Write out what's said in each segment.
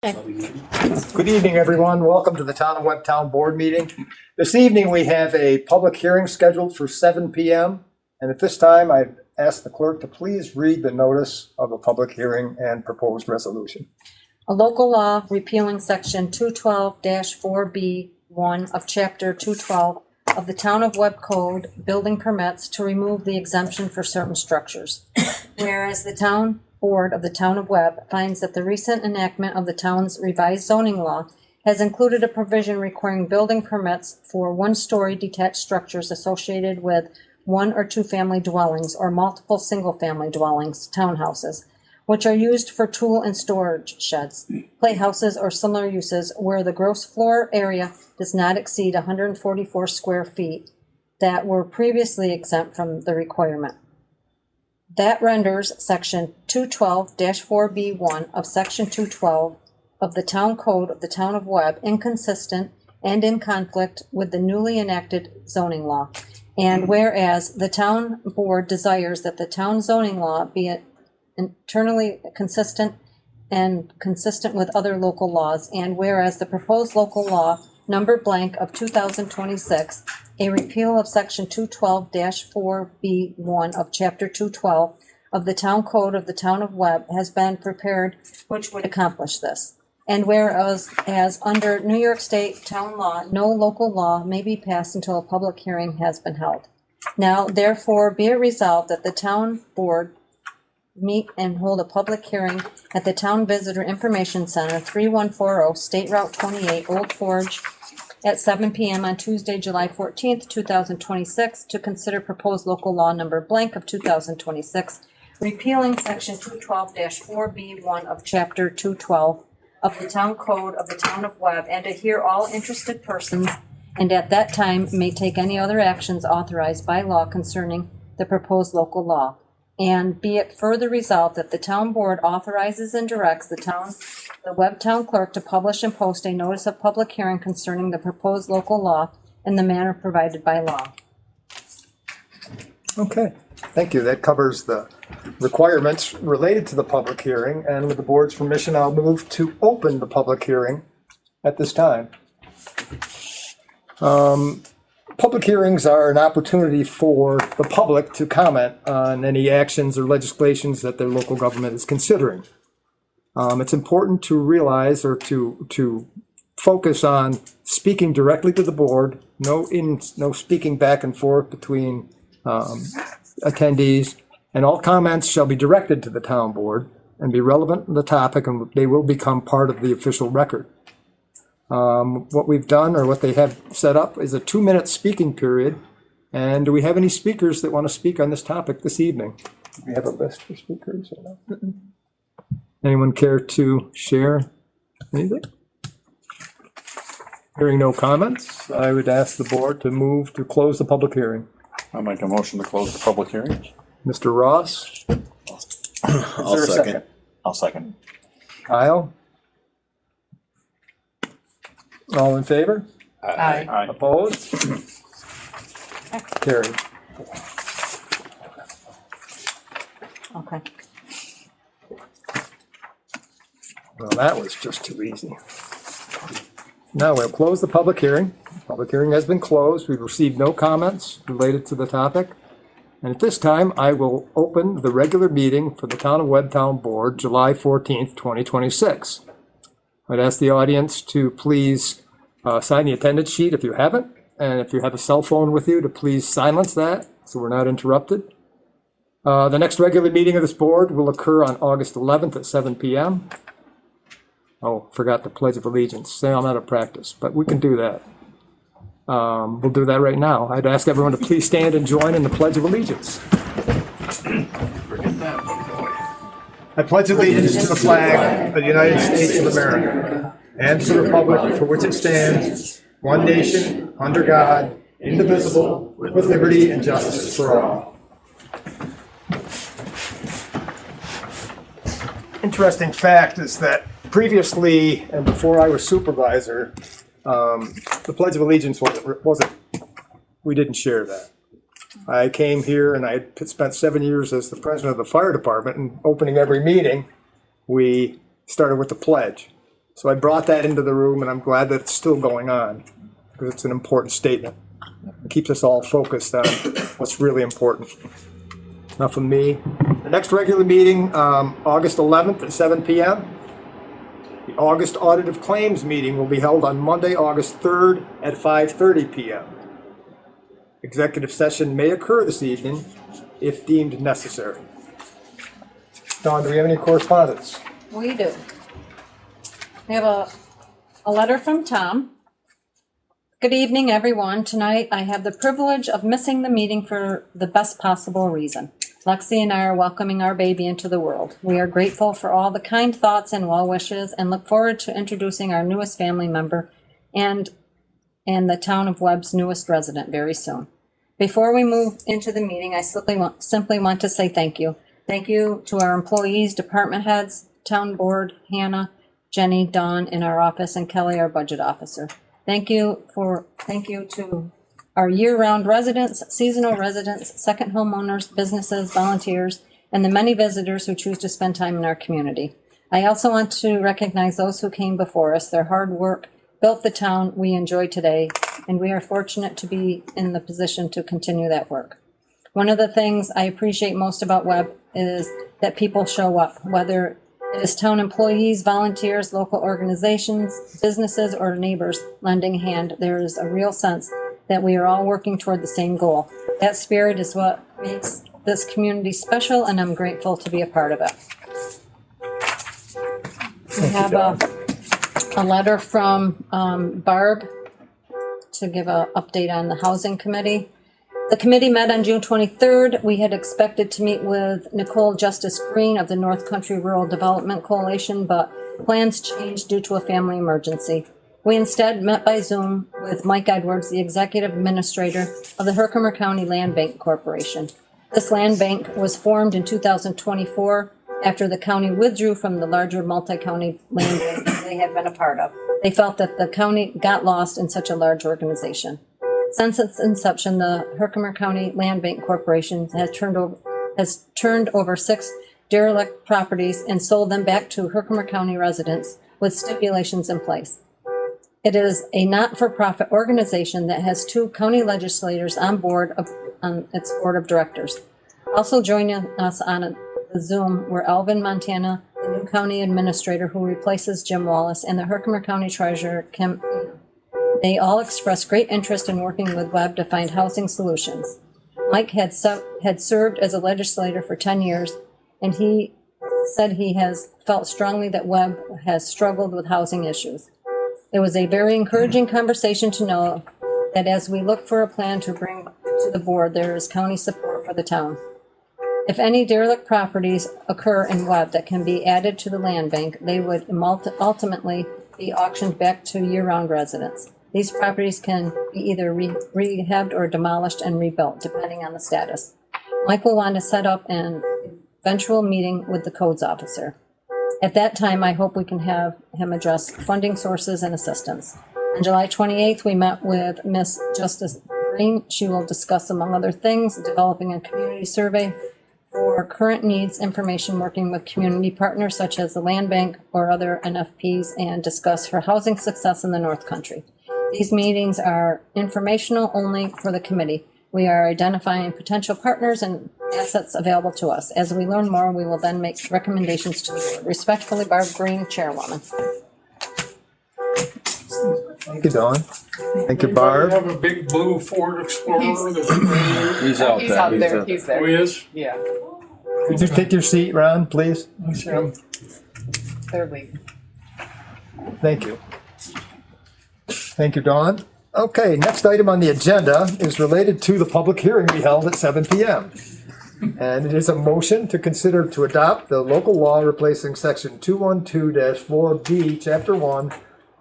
Good evening, everyone. Welcome to the Town of Webb Town Board meeting. This evening, we have a public hearing scheduled for 7 p.m. And at this time, I've asked the clerk to please read the notice of a public hearing and proposed resolution. A local law repealing section 212-4B1 of chapter 212 of the Town of Webb Code building permits to remove the exemption for certain structures. Whereas the town board of the Town of Webb finds that the recent enactment of the town's revised zoning law has included a provision requiring building permits for one-story detached structures associated with one or two family dwellings or multiple single-family dwellings, townhouses, which are used for tool and storage sheds, playhouses, or similar uses where the gross floor area does not exceed 144 square feet that were previously exempt from the requirement. That renders section 212-4B1 of section 212 of the Town Code of the Town of Webb inconsistent and in conflict with the newly enacted zoning law. And whereas the town board desires that the town zoning law be internally consistent and consistent with other local laws, and whereas the proposed local law number blank of 2026, a repeal of section 212-4B1 of chapter 212 of the Town Code of the Town of Webb has been prepared, which would accomplish this. And whereas as under New York State town law, no local law may be passed until a public hearing has been held. Now, therefore, be it resolved that the town board meet and hold a public hearing at the Town Visitor Information Center, 3140 State Route 28, Old Forge, at 7 p.m. on Tuesday, July 14th, 2026, to consider proposed local law number blank of 2026, repealing section 212-4B1 of chapter 212 of the Town Code of the Town of Webb, and to hear all interested persons, and at that time may take any other actions authorized by law concerning the proposed local law. And be it further resolved that the town board authorizes and directs the Webb Town Clerk to publish and post a notice of public hearing concerning the proposed local law in the manner provided by law. Okay, thank you. That covers the requirements related to the public hearing. And with the board's permission, I'll move to open the public hearing at this time. Public hearings are an opportunity for the public to comment on any actions or legislations that their local government is considering. It's important to realize or to focus on speaking directly to the board, no speaking back and forth between attendees, and all comments shall be directed to the town board and be relevant to the topic, and they will become part of the official record. What we've done, or what they have set up, is a 2-minute speaking period. And do we have any speakers that want to speak on this topic this evening? Do we have a list for speakers or no? Anyone care to share anything? Hearing no comments, I would ask the board to move to close the public hearing. I'll make a motion to close the public hearing. Mr. Ross? I'll second. I'll second. Kyle? All in favor? Aye. Aye. Opposed? Carried. Okay. Well, that was just too easy. Now we'll close the public hearing. Public hearing has been closed. We've received no comments related to the topic. And at this time, I will open the regular meeting for the Town of Webb Town Board, July 14th, 2026. I'd ask the audience to please sign the attendance sheet if you haven't. And if you have a cell phone with you, to please silence that so we're not interrupted. The next regular meeting of this board will occur on August 11th at 7 p.m. Oh, forgot the Pledge of Allegiance. Say I'm out of practice, but we can do that. We'll do that right now. I'd ask everyone to please stand and join in the Pledge of Allegiance. I pledge allegiance to the flag of the United States of America and to the republic for which it stands, one nation, under God, indivisible, with liberty and justice for all. Interesting fact is that previously, and before I was supervisor, the Pledge of Allegiance wasn't, we didn't share that. I came here and I had spent 7 years as the president of the fire department, and opening every meeting, we started with the pledge. So I brought that into the room, and I'm glad that it's still going on, because it's an important statement. It keeps us all focused on what's really important. Enough of me. The next regular meeting, August 11th at 7 p.m. The August Audit of Claims meeting will be held on Monday, August 3rd at 5:30 p.m. Executive session may occur this evening if deemed necessary. Dawn, do we have any correspondence? We do. We have a letter from Tom. Good evening, everyone. Tonight I have the privilege of missing the meeting for the best possible reason. Lexi and I are welcoming our baby into the world. We are grateful for all the kind thoughts and well wishes and look forward to introducing our newest family member and the town of Webb's newest resident very soon. Before we move into the meeting, I simply want to say thank you. Thank you to our employees, department heads, town board, Hannah, Jenny, Dawn in our office, and Kelly, our budget officer. Thank you to our year-round residents, seasonal residents, second homeowners, businesses, volunteers, and the many visitors who choose to spend time in our community. I also want to recognize those who came before us. Their hard work built the town we enjoy today, and we are fortunate to be in the position to continue that work. One of the things I appreciate most about Webb is that people show up, whether it is town employees, volunteers, local organizations, businesses, or neighbors lending a hand. There is a real sense that we are all working toward the same goal. That spirit is what makes this community special, and I'm grateful to be a part of it. We have a letter from Barb to give an update on the housing committee. The committee met on June 23rd. We had expected to meet with Nicole Justice Green of the North Country Rural Development Coalition, but plans changed due to a family emergency. We instead met by Zoom with Mike Edwards, the executive administrator of the Herkimer County Land Bank Corporation. This land bank was formed in 2024 after the county withdrew from the larger multi-county land bank they had been a part of. They felt that the county got lost in such a large organization. Since its inception, the Herkimer County Land Bank Corporation has turned over 6 derelict properties and sold them back to Herkimer County residents with stipulations in place. It is a not-for-profit organization that has 2 county legislators on its board of directors. Also joining us on the Zoom were Alvin Montana, the new county administrator who replaces Jim Wallace, and the Herkimer County treasurer, Kim. They all expressed great interest in working with Webb to find housing solutions. Mike had served as a legislator for 10 years, and he said he has felt strongly that Webb has struggled with housing issues. It was a very encouraging conversation to know that as we look for a plan to bring to the board, there is county support for the town. If any derelict properties occur in Webb that can be added to the land bank, they would ultimately be auctioned back to year-round residents. These properties can be either rehabbed or demolished and rebuilt, depending on the status. Mike will want to set up an eventual meeting with the codes officer. At that time, I hope we can have him address funding sources and assistance. On July 28th, we met with Miss Justice Green. She will discuss, among other things, developing a community survey for current needs information, working with community partners such as the Land Bank or other NFPs, and discuss her housing success in the North Country. These meetings are informational only for the committee. We are identifying potential partners and assets available to us. As we learn more, we will then make recommendations to the board. Respectfully, Barb Green, Chairwoman. Thank you, Dawn. Thank you, Barb. Have a big blue Ford Explorer that's He's out He's there. out there, he's there. Oh, he is? Yeah, Could you take your seat, Ron, please? I see him. they're leaving. Thank you. Thank you, Dawn. Okay, next item on the agenda is related to the public hearing we held at 7 p.m. And it is a motion to consider to adopt the local law replacing section 212-4B, chapter 1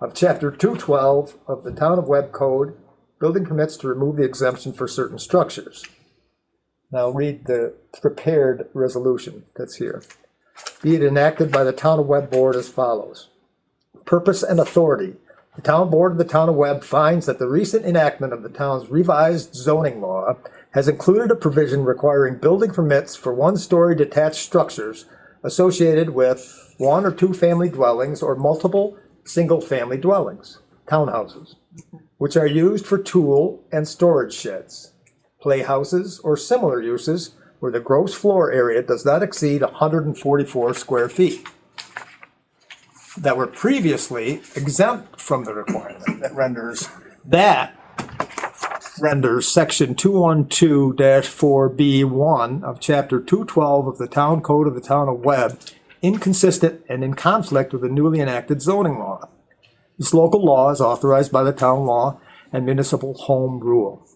of chapter 212 of the Town of Webb Code, building permits to remove the exemption for certain structures. Now read the prepared resolution that's here. Be it enacted by the Town of Webb Board as follows. Purpose and authority. The Town Board of the Town of Webb finds that the recent enactment of the town's revised zoning law has included a provision requiring building permits for one-story detached structures associated with 1 or 2 family dwellings or multiple single-family dwellings, townhouses, which are used for tool and storage sheds, playhouses, or similar uses where the gross floor area does not exceed 144 square feet, that were previously exempt from the requirement. That renders section 212-4B1 of chapter 212 of the Town Code of the Town of Webb inconsistent and in conflict with the newly enacted zoning law. This local law is authorized by the town law and municipal home rule.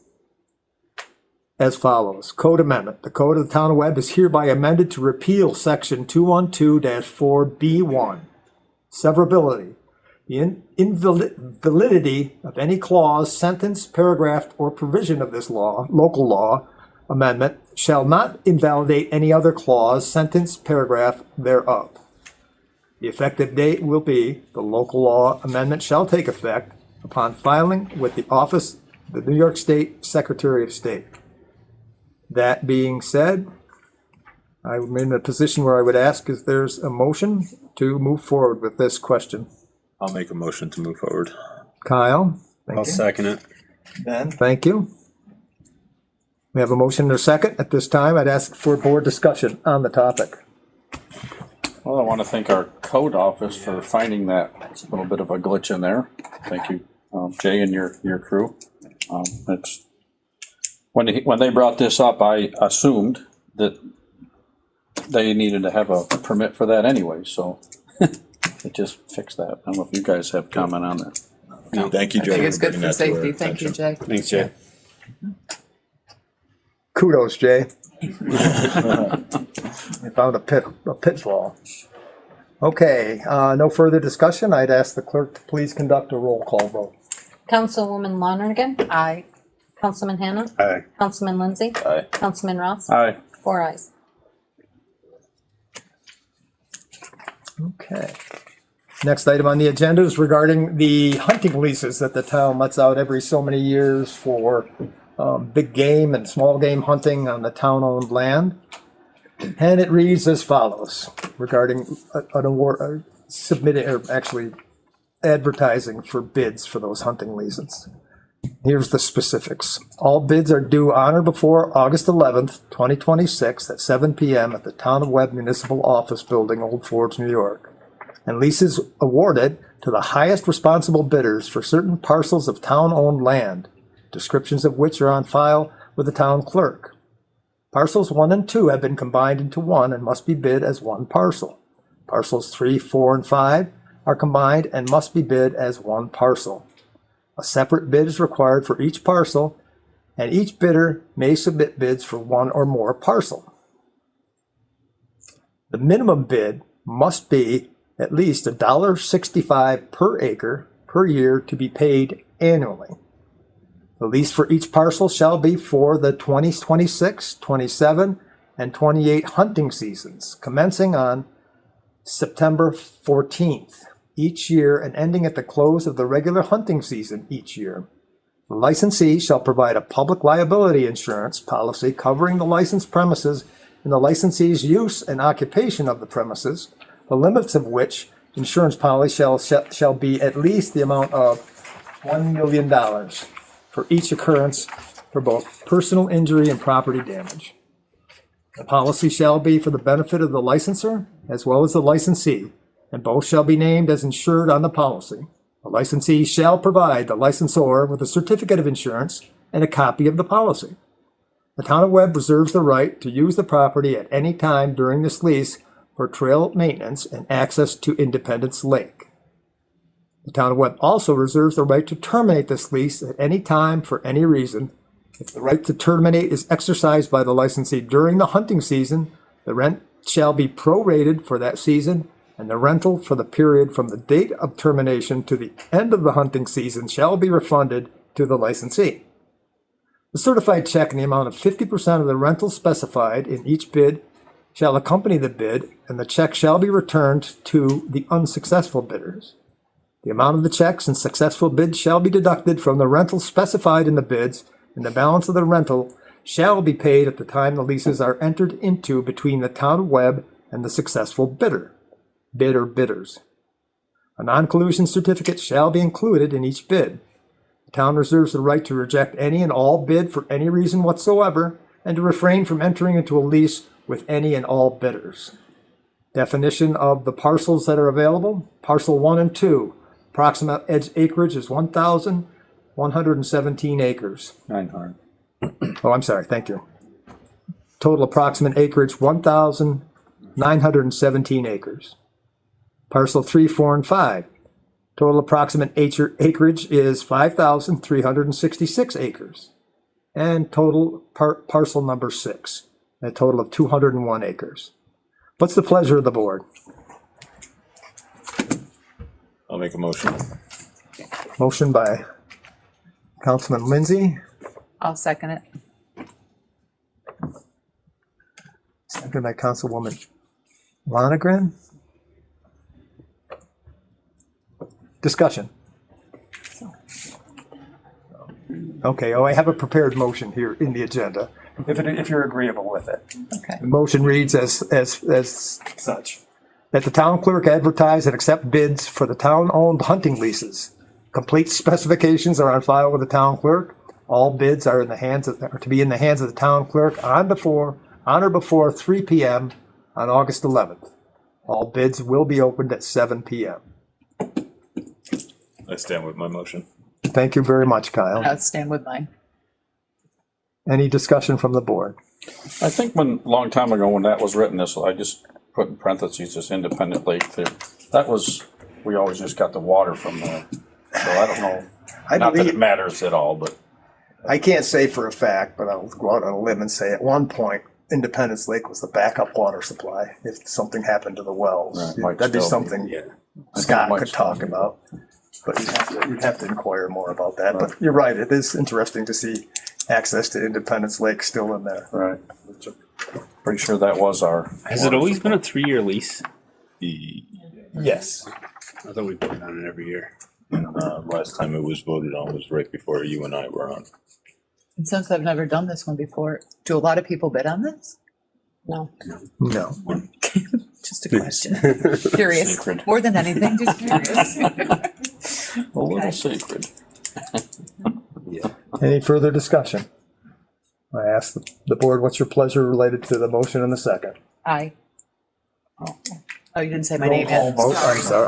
As follows. Code amendment. The Code of the Town of Webb is hereby amended to repeal section 212-4B1. Severability. The invalidity of any clause, sentence, paragraph, or provision of this law, local law amendment, shall not invalidate any other clause, sentence, paragraph thereof. The effective date will be, the local law amendment shall take effect upon filing with the office of the New York State Secretary of State. That being said, I'm in a position where I would ask if there's a motion to move forward with this question. I'll make a motion to move forward. Kyle? Thank I'll you. second it. Ben? Thank you. We have a motion and a second. At this time, I'd ask for board discussion on the topic. Well, I want to thank our code office for finding that little bit of a glitch in there. Thank you, Jay and your crew. It's when they brought this up, I assumed that they needed to have a permit for that anyway, so it just fixed that. I don't know if you guys have comment on that. No, thank you, I Jay. think it's good bringing for that to our safety. Thank you, attention. Jay. Thanks, Jay. Kudos, Jay. I found a pitfall. Okay, no further discussion. I'd ask the clerk to please conduct a roll call vote. Councilwoman Lonergan, Aye. Councilman Hannah, Aye. Councilman Lindsay, Aye. Councilman Ross, Aye. 4 ayes. Okay. Next item on the agenda is regarding the hunting leases that the town lets out every so many years for big game and small game hunting on the town-owned land. And it reads as follows regarding an award submitted, or actually advertising for bids for those hunting leases. Here's the specifics. All bids are due on or before August 11th, 2026 at 7 p.m. at the Town of Webb Municipal Office Building, Old Forge, New York. And leases awarded to the highest responsible bidders for certain parcels of town-owned land, descriptions of which are on file with the town clerk. Parcels 1 and 2 have been combined into one and must be bid as one parcel. Parcels 3, 4, and 5 are combined and must be bid as one parcel. A separate bid is required for each parcel, and each bidder may submit bids for one or more parcel. The minimum bid must be at least $1.65 per acre per year to be paid annually. The lease for each parcel shall be for the 2026, 27, and 28 hunting seasons, commencing on September 14th each year and ending at the close of the regular hunting season each year. The licensee shall provide a public liability insurance policy covering the licensed premises and the licensee's use and occupation of the premises, the limits of which insurance policy shall be at least the amount of $1 million for each occurrence for both personal injury and property damage. The policy shall be for the benefit of the licensor as well as the licensee, and both shall be named as insured on the policy. The licensee shall provide the licensor with a certificate of insurance and a copy of the policy. The Town of Webb reserves the right to use the property at any time during this lease for trail maintenance and access to Independence Lake. The Town of Webb also reserves the right to terminate this lease at any time for any reason. If the right to terminate is exercised by the licensee during the hunting season, the rent shall be prorated for that season, and the rental for the period from the date of termination to the end of the hunting season shall be refunded to the licensee. The certified check in the amount of 50% of the rental specified in each bid shall accompany the bid, and the check shall be returned to the unsuccessful bidders. The amount of the checks and successful bids shall be deducted from the rental specified in the bids, and the balance of the rental shall be paid at the time the leases are entered into between the Town of Webb and the successful bidder or bidders. A non-collusion certificate shall be included in each bid. The town reserves the right to reject any and all bid for any reason whatsoever and to refrain from entering into a lease with any and all bidders. Definition of the parcels that are available. Parcel 1 and 2, approximate edge acreage is 1,117 acres. 900. Oh, I'm sorry, thank you. Total approximate acreage, 1,917 acres. Parcel 3, 4, and 5. Total approximate acreage is 5,366 acres. And total parcel number 6, a total of 201 acres. What's the pleasure of the board? I'll make a motion. Motion by Councilman Lindsay, I'll second it. seconded by Councilwoman Lonegren. Discussion. Okay, I have a prepared motion here in the agenda, if you're agreeable with it. Okay. The motion reads as such. That the town clerk advertise and accept bids for the town-owned hunting leases. Complete specifications are on file with the town clerk. All bids are to be in the hands of the town clerk on or before 3 p.m. on August 11th. All bids will be opened at 7 p.m. I stand with my motion. Thank you very much, Kyle. I'll stand with mine. Any discussion from the board? I think long time ago when that was written, I just put in parentheses, this independent lake there. That was, we always just got the water from there. So I don't know, not that it matters at all, but. I can't say for a fact, but I'll go out on a limb and say at one point, Independence Lake was the backup water supply if something happened to the wells. Right, might That'd be still be. something I think Scott it might could still talk be. about. But you'd have to inquire more about that. But you're right, it is interesting to see access to Independence Lake still in there. Right. Pretty sure that was our. Has it always been a 3-year lease? Yes. I thought we voted on it every year. Last time it was voted on was right before you and I were on. And since I've never done this one before, do a lot of people bid on this? No. No. Just a question. Curious. Sacred. More than anything, just curious. A little sacred. Any further discussion? I asked the board, what's your pleasure related to the motion in the second? Aye. Oh, you didn't say my name Roll yet. call vote.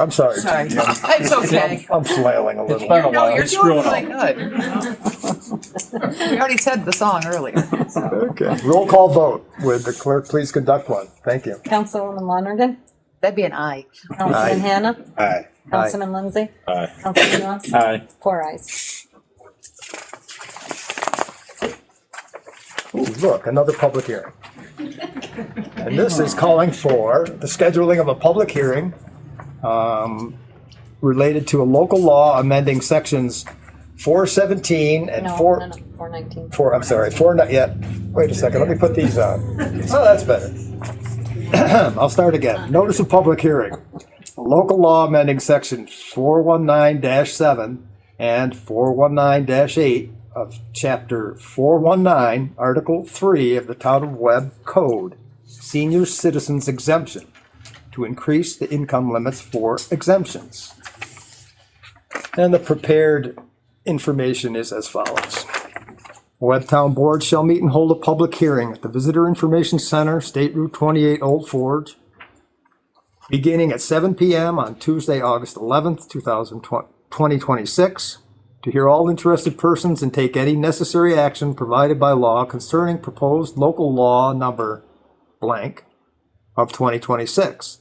I'm sorry. Sorry. It's okay. I'm flailing a It's little. been a No, while. you're It's doing screwing really up. good. We already said the song earlier. So. Okay, roll call vote. Would the clerk please conduct one? Thank you. Councilwoman Lonergan, That'd be an aye. Councilman Hannah, Aye. Councilman Lindsay, Aye. Councilman Ross, Aye. 4 ayes. Ooh, look, another public hearing. And this is calling for the scheduling of a public hearing related to a local law amending sections 417 and No, 419. 4 not yet. Wait a second, let me put these on. Oh, that's better. I'll start again. Notice of public hearing. A local law amending section 419-7 and 419-8 of chapter 419, article 3 of the Town of Webb Code, senior citizens exemption, to increase the income limits for exemptions. And the prepared information is as follows. Webb Town Board shall meet and hold a public hearing at the Visitor Information Center, State Route 28, Old Forge, beginning at 7 p.m. on Tuesday, August 11th, 2026, to hear all interested persons and take any necessary action provided by law concerning proposed local law number blank of 2026.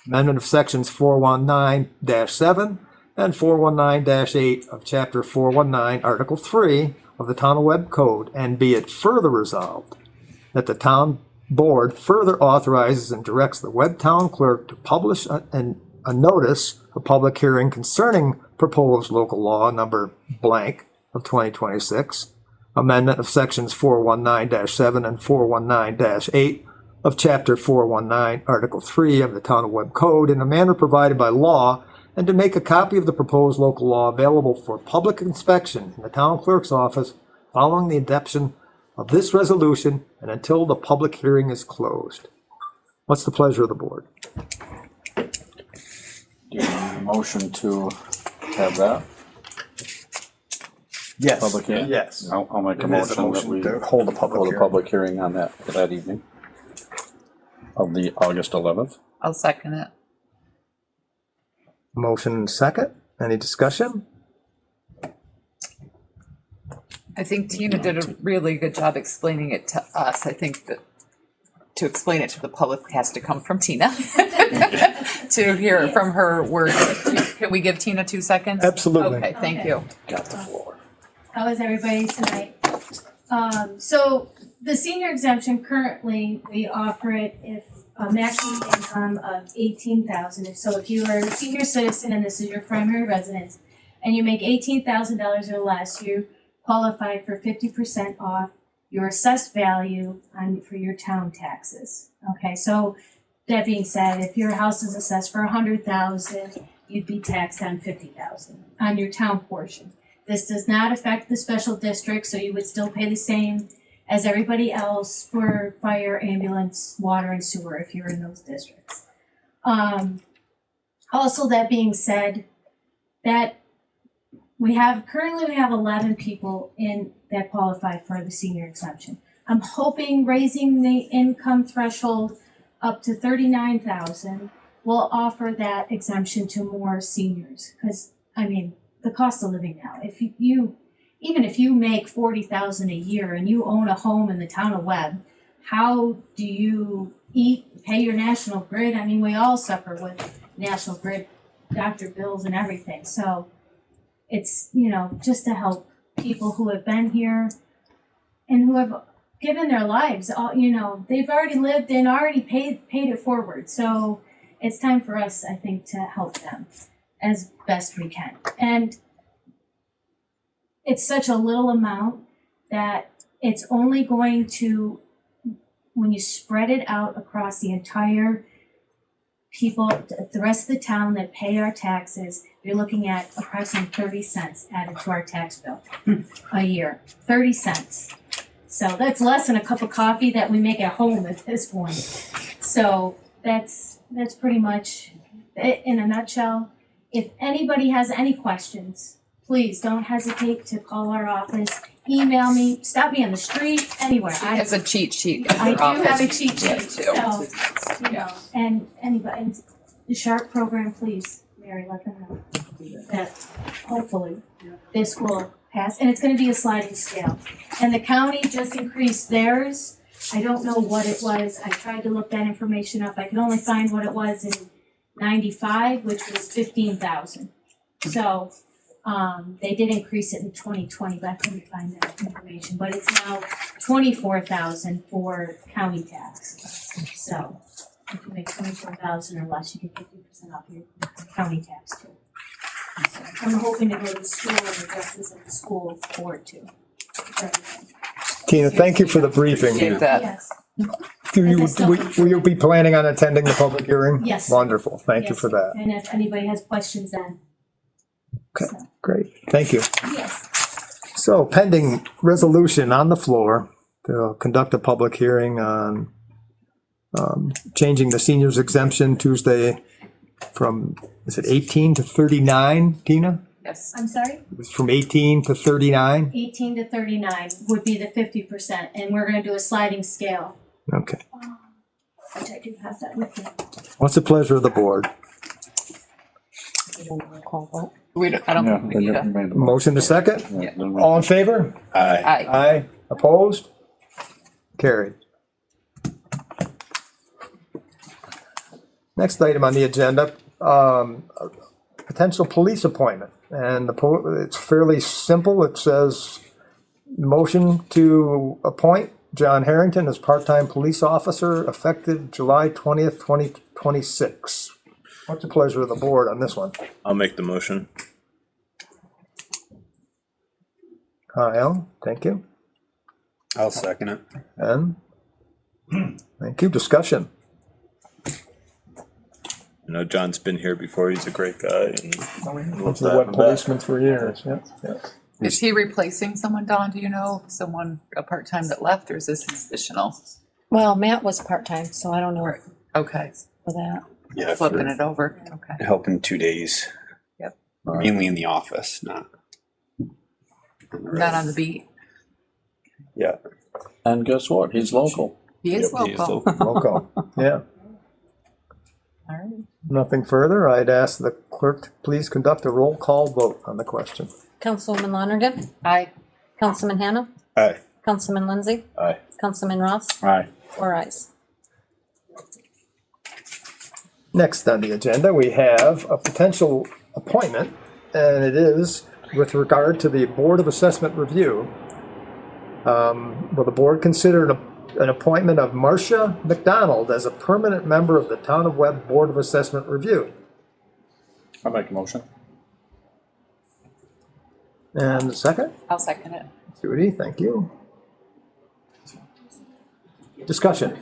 Amendment of sections 419-7 and 419-8 of chapter 419, article 3 of the Town of Webb Code, and be it further resolved that the town board further authorizes and directs the Webb Town Clerk to publish a notice of public hearing concerning proposed local law number blank of 2026, amendment of sections 419-7 and 419-8 of chapter 419, article 3 of the Town of Webb Code in a manner provided by law, and to make a copy of the proposed local law available for public inspection in the town clerk's office following the adoption of this resolution and until the public hearing is closed. What's the pleasure of the board? Do you need a motion to have that Yes. public hearing? Yes. I'll make a It is a motion that we to hold a public hold a hearing. public hearing on that evening of the August 11th. I'll second it. Motion second. Any discussion? I think Tina did a really good job explaining it to us. I think that to explain it to the public has to come from Tina. To hear it from her words. Can we give Tina 2 seconds? Absolutely. Okay, thank you. Got the floor. How is everybody tonight? So the senior exemption currently, we offer it if a maximum income of 18,000. So if you are a senior citizen and this is your primary residence and you make $18,000 or less, you qualify for 50% off your assessed value for your town taxes. Okay, so that being said, if your house is assessed for 100,000, you'd be taxed on 50,000 on your town portion. This does not affect the special district, so you would still pay the same as everybody else for fire, ambulance, water, and sewer if you're in those districts. Also, that being said, that currently we have 11 people that qualify for the senior exemption. I'm hoping raising the income threshold up to 39,000 will offer that exemption to more seniors. Because, I mean, the cost of living now, even if you make 40,000 a year and you own a home in the town of Webb, how do you eat, pay your national grid? I mean, we all suffer with national grid doctor bills and everything. So it's, just to help people who have been here and who have given their lives, they've already lived and already paid it forward. So it's time for us, I think, to help them as best we can. And it's such a little amount that it's only going to, when you spread it out across the entire people, the rest of the town that pay our taxes, you're looking at approximately 30 cents added to our tax bill a year. 30 cents. So that's less than a cup of coffee that we make at home at this point. So that's pretty much it in a nutshell. If anybody has any questions, please don't hesitate to call our office, email me, stop me on the street, anywhere. She has a cheat sheet in I her do office. have a cheat sheet, too. so, and anybody, and the SHARP program, please, Mary, let them know that hopefully this will pass, and it's gonna be a sliding scale. And the county just increased theirs. I don't know what it was. I tried to look that information up. I could only find what it was in 95, which was 15,000. So, they did increase it in 2020, but I couldn't find that information. But it's now 24,000 for county tax. So if you make 24,000 or less, you get 50% off your county tax too. So I'm hoping to go to school and address this at the school board too. for everything. Tina, thank you for the briefing. Appreciate that. Yes. Will you be planning on attending the public hearing? Yes. Wonderful. Thank you Yes. for that. And if anybody has questions then. Okay, So, great. Thank you. yes. So pending resolution on the floor to conduct a public hearing on changing the seniors exemption Tuesday from, is it 18 to 39, Tina? Yes. I'm sorry? It was from 18 to 39? 18 to 39 would be the 50%, and we're gonna do a sliding scale, Okay. which I do have that with me. What's the pleasure of the board? I don't think we need a. Motion to second? Yeah. All in favor? Aye. Aye. Aye. Opposed? Carried. Next item on the agenda, potential police appointment. And it's fairly simple. It says, motion to appoint John Harrington as part-time police officer effective July 20th, 2026. What's the pleasure of the board on this one? I'll make the motion. Kyle, thank you. I'll second it. And thank you. Discussion. I know John's been here before. He's a great guy. And What's the web policeman for years? Yeah. Is he replacing someone, Dawn? Do you know? Someone, a part-time that left, or is this additional? Well, Matt was part-time, so I don't know Okay. for that. Yeah, flipping for it over, okay. helping 2 days. Yep. Mainly in the office, not. on the road. Not on the beat. Yeah. And guess what? He's local. He is Yep, he is local. Local. Yeah. All right. Nothing further. I'd ask the clerk to please conduct a roll call vote on the question. Councilwoman Lonergan, Aye. Councilman Hannah, Aye. Councilman Lindsay, Aye. Councilman Ross, Aye. 4 ayes. Next on the agenda, we have a potential appointment, and it is with regard to the Board of Assessment Review. Will the board consider an appointment of Marcia McDonald as a permanent member of the Town of Webb Board of Assessment Review? I'll make a motion. And the second? I'll second it. Judy, thank you. Discussion.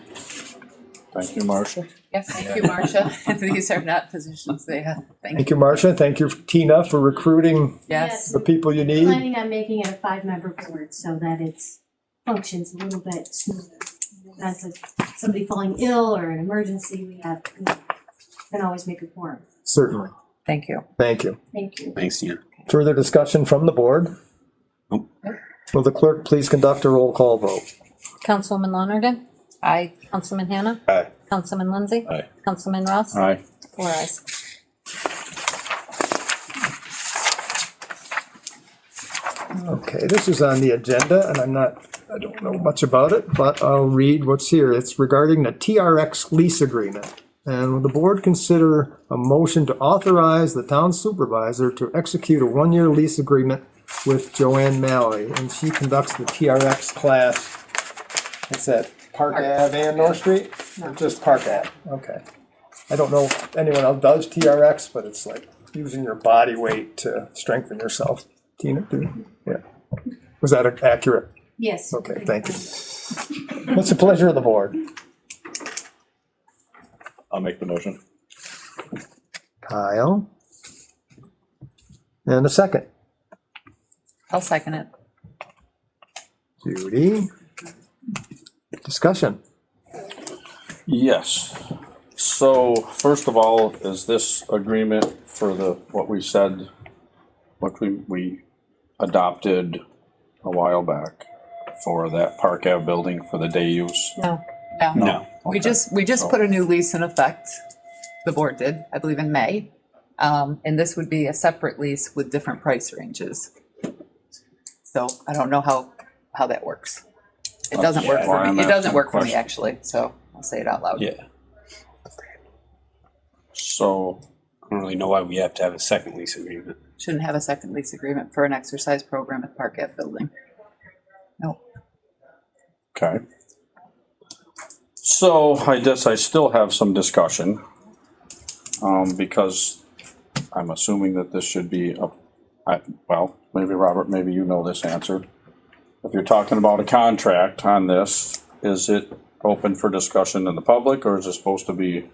Thank you, Marcia. Yes, thank you, Marcia. These are not positions they have. Thank you, Marcia. Thank you, Tina, for recruiting Yes. the people you need. Planning on making it a 5-member board so that it functions a little bit smoother. As of somebody falling ill or an emergency, we can always make a quorum. Certainly. Thank you. Thank you. Thank you. Thanks, Tina. Further discussion from the board? Nope. Will the clerk please conduct a roll call vote? Councilwoman Lonergan, Aye. Councilman Hannah, Aye. Councilman Lindsay, Aye. Councilman Ross, Aye. 4 ayes. Okay, this is on the agenda, and I don't know much about it, but I'll read what's here. It's regarding the TRX lease agreement. And will the board consider a motion to authorize the town supervisor to execute a 1-year lease agreement with Joanne Malley? And she conducts the TRX class. What's that, Park Ave and North Street? Or just Park Ave? Okay. I don't know if anyone else does TRX, but it's like using your body weight to strengthen yourself. Tina, do you? Yeah. Was that accurate? Yes. Okay, thank you. What's the pleasure of the board? I'll make the motion. Kyle? And a second. I'll second it. Judy? Discussion. Yes. So first of all, is this agreement for what we said, what we adopted a while back for that Park Ave building for the day use? No. No. We just put a new lease in effect. The board did, I believe in May. And this would be a separate lease with different price ranges. So I don't know how that works. It doesn't work Well, for I'm me. It doesn't asking work for me, questions. actually, so I'll say it out loud. Yeah. So, I don't really know why we have to have a second lease agreement. Shouldn't have a second lease agreement for an exercise program at Park Ave building. No. okay. So I guess I still have some discussion, because I'm assuming that this should be well, maybe Robert, maybe you know this answer. If you're talking about a contract on this, is it open for discussion in the public, or is it supposed to be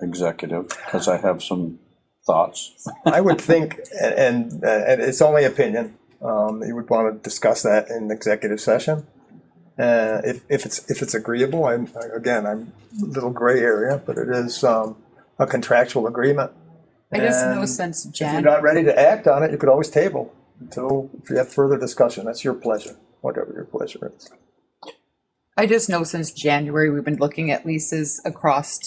executive? Because I have some thoughts. I would think, and it's only opinion, you would want to discuss that in executive session. If it's agreeable, I'm a little gray area, but it is a contractual agreement. I guess no And sense, If you're Jen. not ready to act on it, you could always table until if you have further discussion. That's your pleasure, whatever your pleasure is. I just know since January, we've been looking at leases across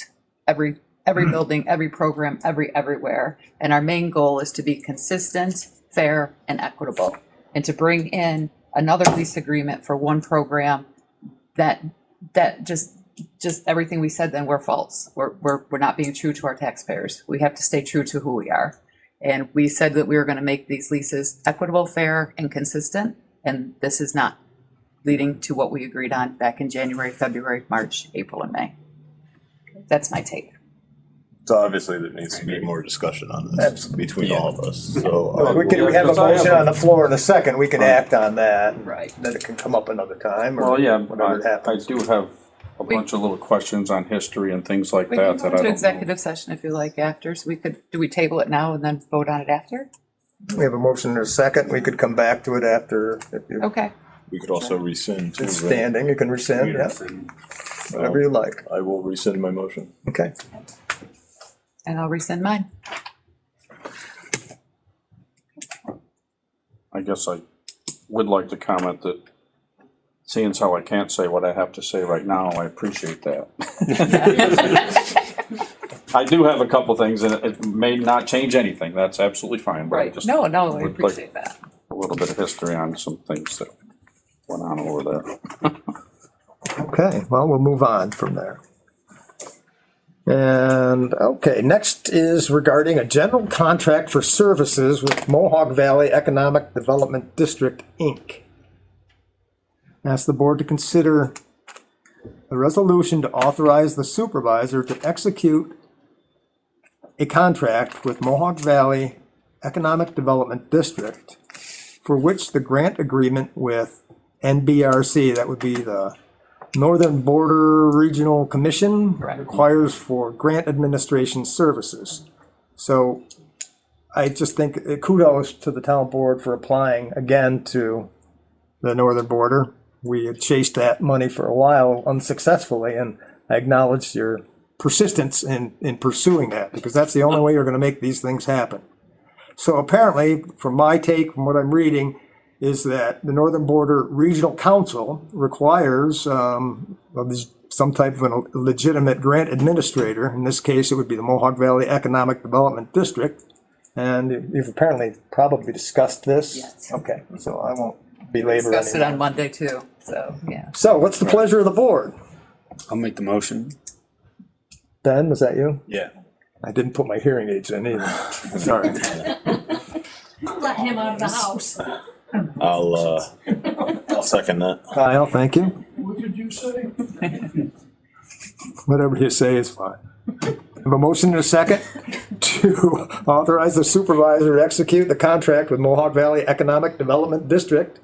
every building, every program, everywhere. And our main goal is to be consistent, fair, and equitable. And to bring in another lease agreement for one program that just everything we said then were false. We're not being true to our taxpayers. We have to stay true to who we are. And we said that we were going to make these leases equitable, fair, and consistent. And this is not leading to what we agreed on back in January, February, March, April, and May. That's my take. So obviously there needs to be more discussion on this Absolutely. between all of us, so. We have a motion on the floor in a second, we can act on that. Right. Then it can come up another time, or Well, yeah, whatever I happens. do have a bunch of little questions on history and things like We that can that go I to don't know. executive session if you like after, so do we table it now and then vote on it after? We have a motion in a second, we could come back to it after, if you're Okay. We could also rescind too, right? standing, you can rescind, yeah, whatever you like. I will rescind my motion. Okay. And I'll resend mine. I guess I would like to comment that, seeing as how I can't say what I have to say right now, I appreciate that. I do have a couple things, and it may not change anything, that's absolutely fine, but I Right, just no, I would like appreciate that. a little bit of history on some things that went on over there. Okay, well, we'll move on from there. And, okay, next is regarding a general contract for services with Mohawk Valley Economic Development District, Inc. Ask the board to consider a resolution to authorize the supervisor to execute a contract with Mohawk Valley Economic Development District for which the grant agreement with NBRC, that would be the Northern Border Regional Commission, Correct. requires for grant administration services. So I just think kudos to the town board for applying again to the Northern Border. We had chased that money for a while unsuccessfully, and I acknowledge your persistence in pursuing that, because that's the only way you're gonna make these things happen. So apparently, from my take, from what I'm reading, is that the Northern Border Regional Council requires some type of a legitimate grant administrator. In this case, it would be the Mohawk Valley Economic Development District. And you've apparently probably discussed this? Yes. Okay, so I won't belabor Discussed it anymore. on Monday too, so, yeah. So what's the pleasure of the board? I'll make the motion. Ben, was that you? Yeah. I didn't put my hearing aids in either. Sorry. Let him out of the house. I'll second that. Kyle, thank you. What did you say? Whatever you say is fine. Have a motion and a second to authorize the supervisor to execute the contract with Mohawk Valley Economic Development District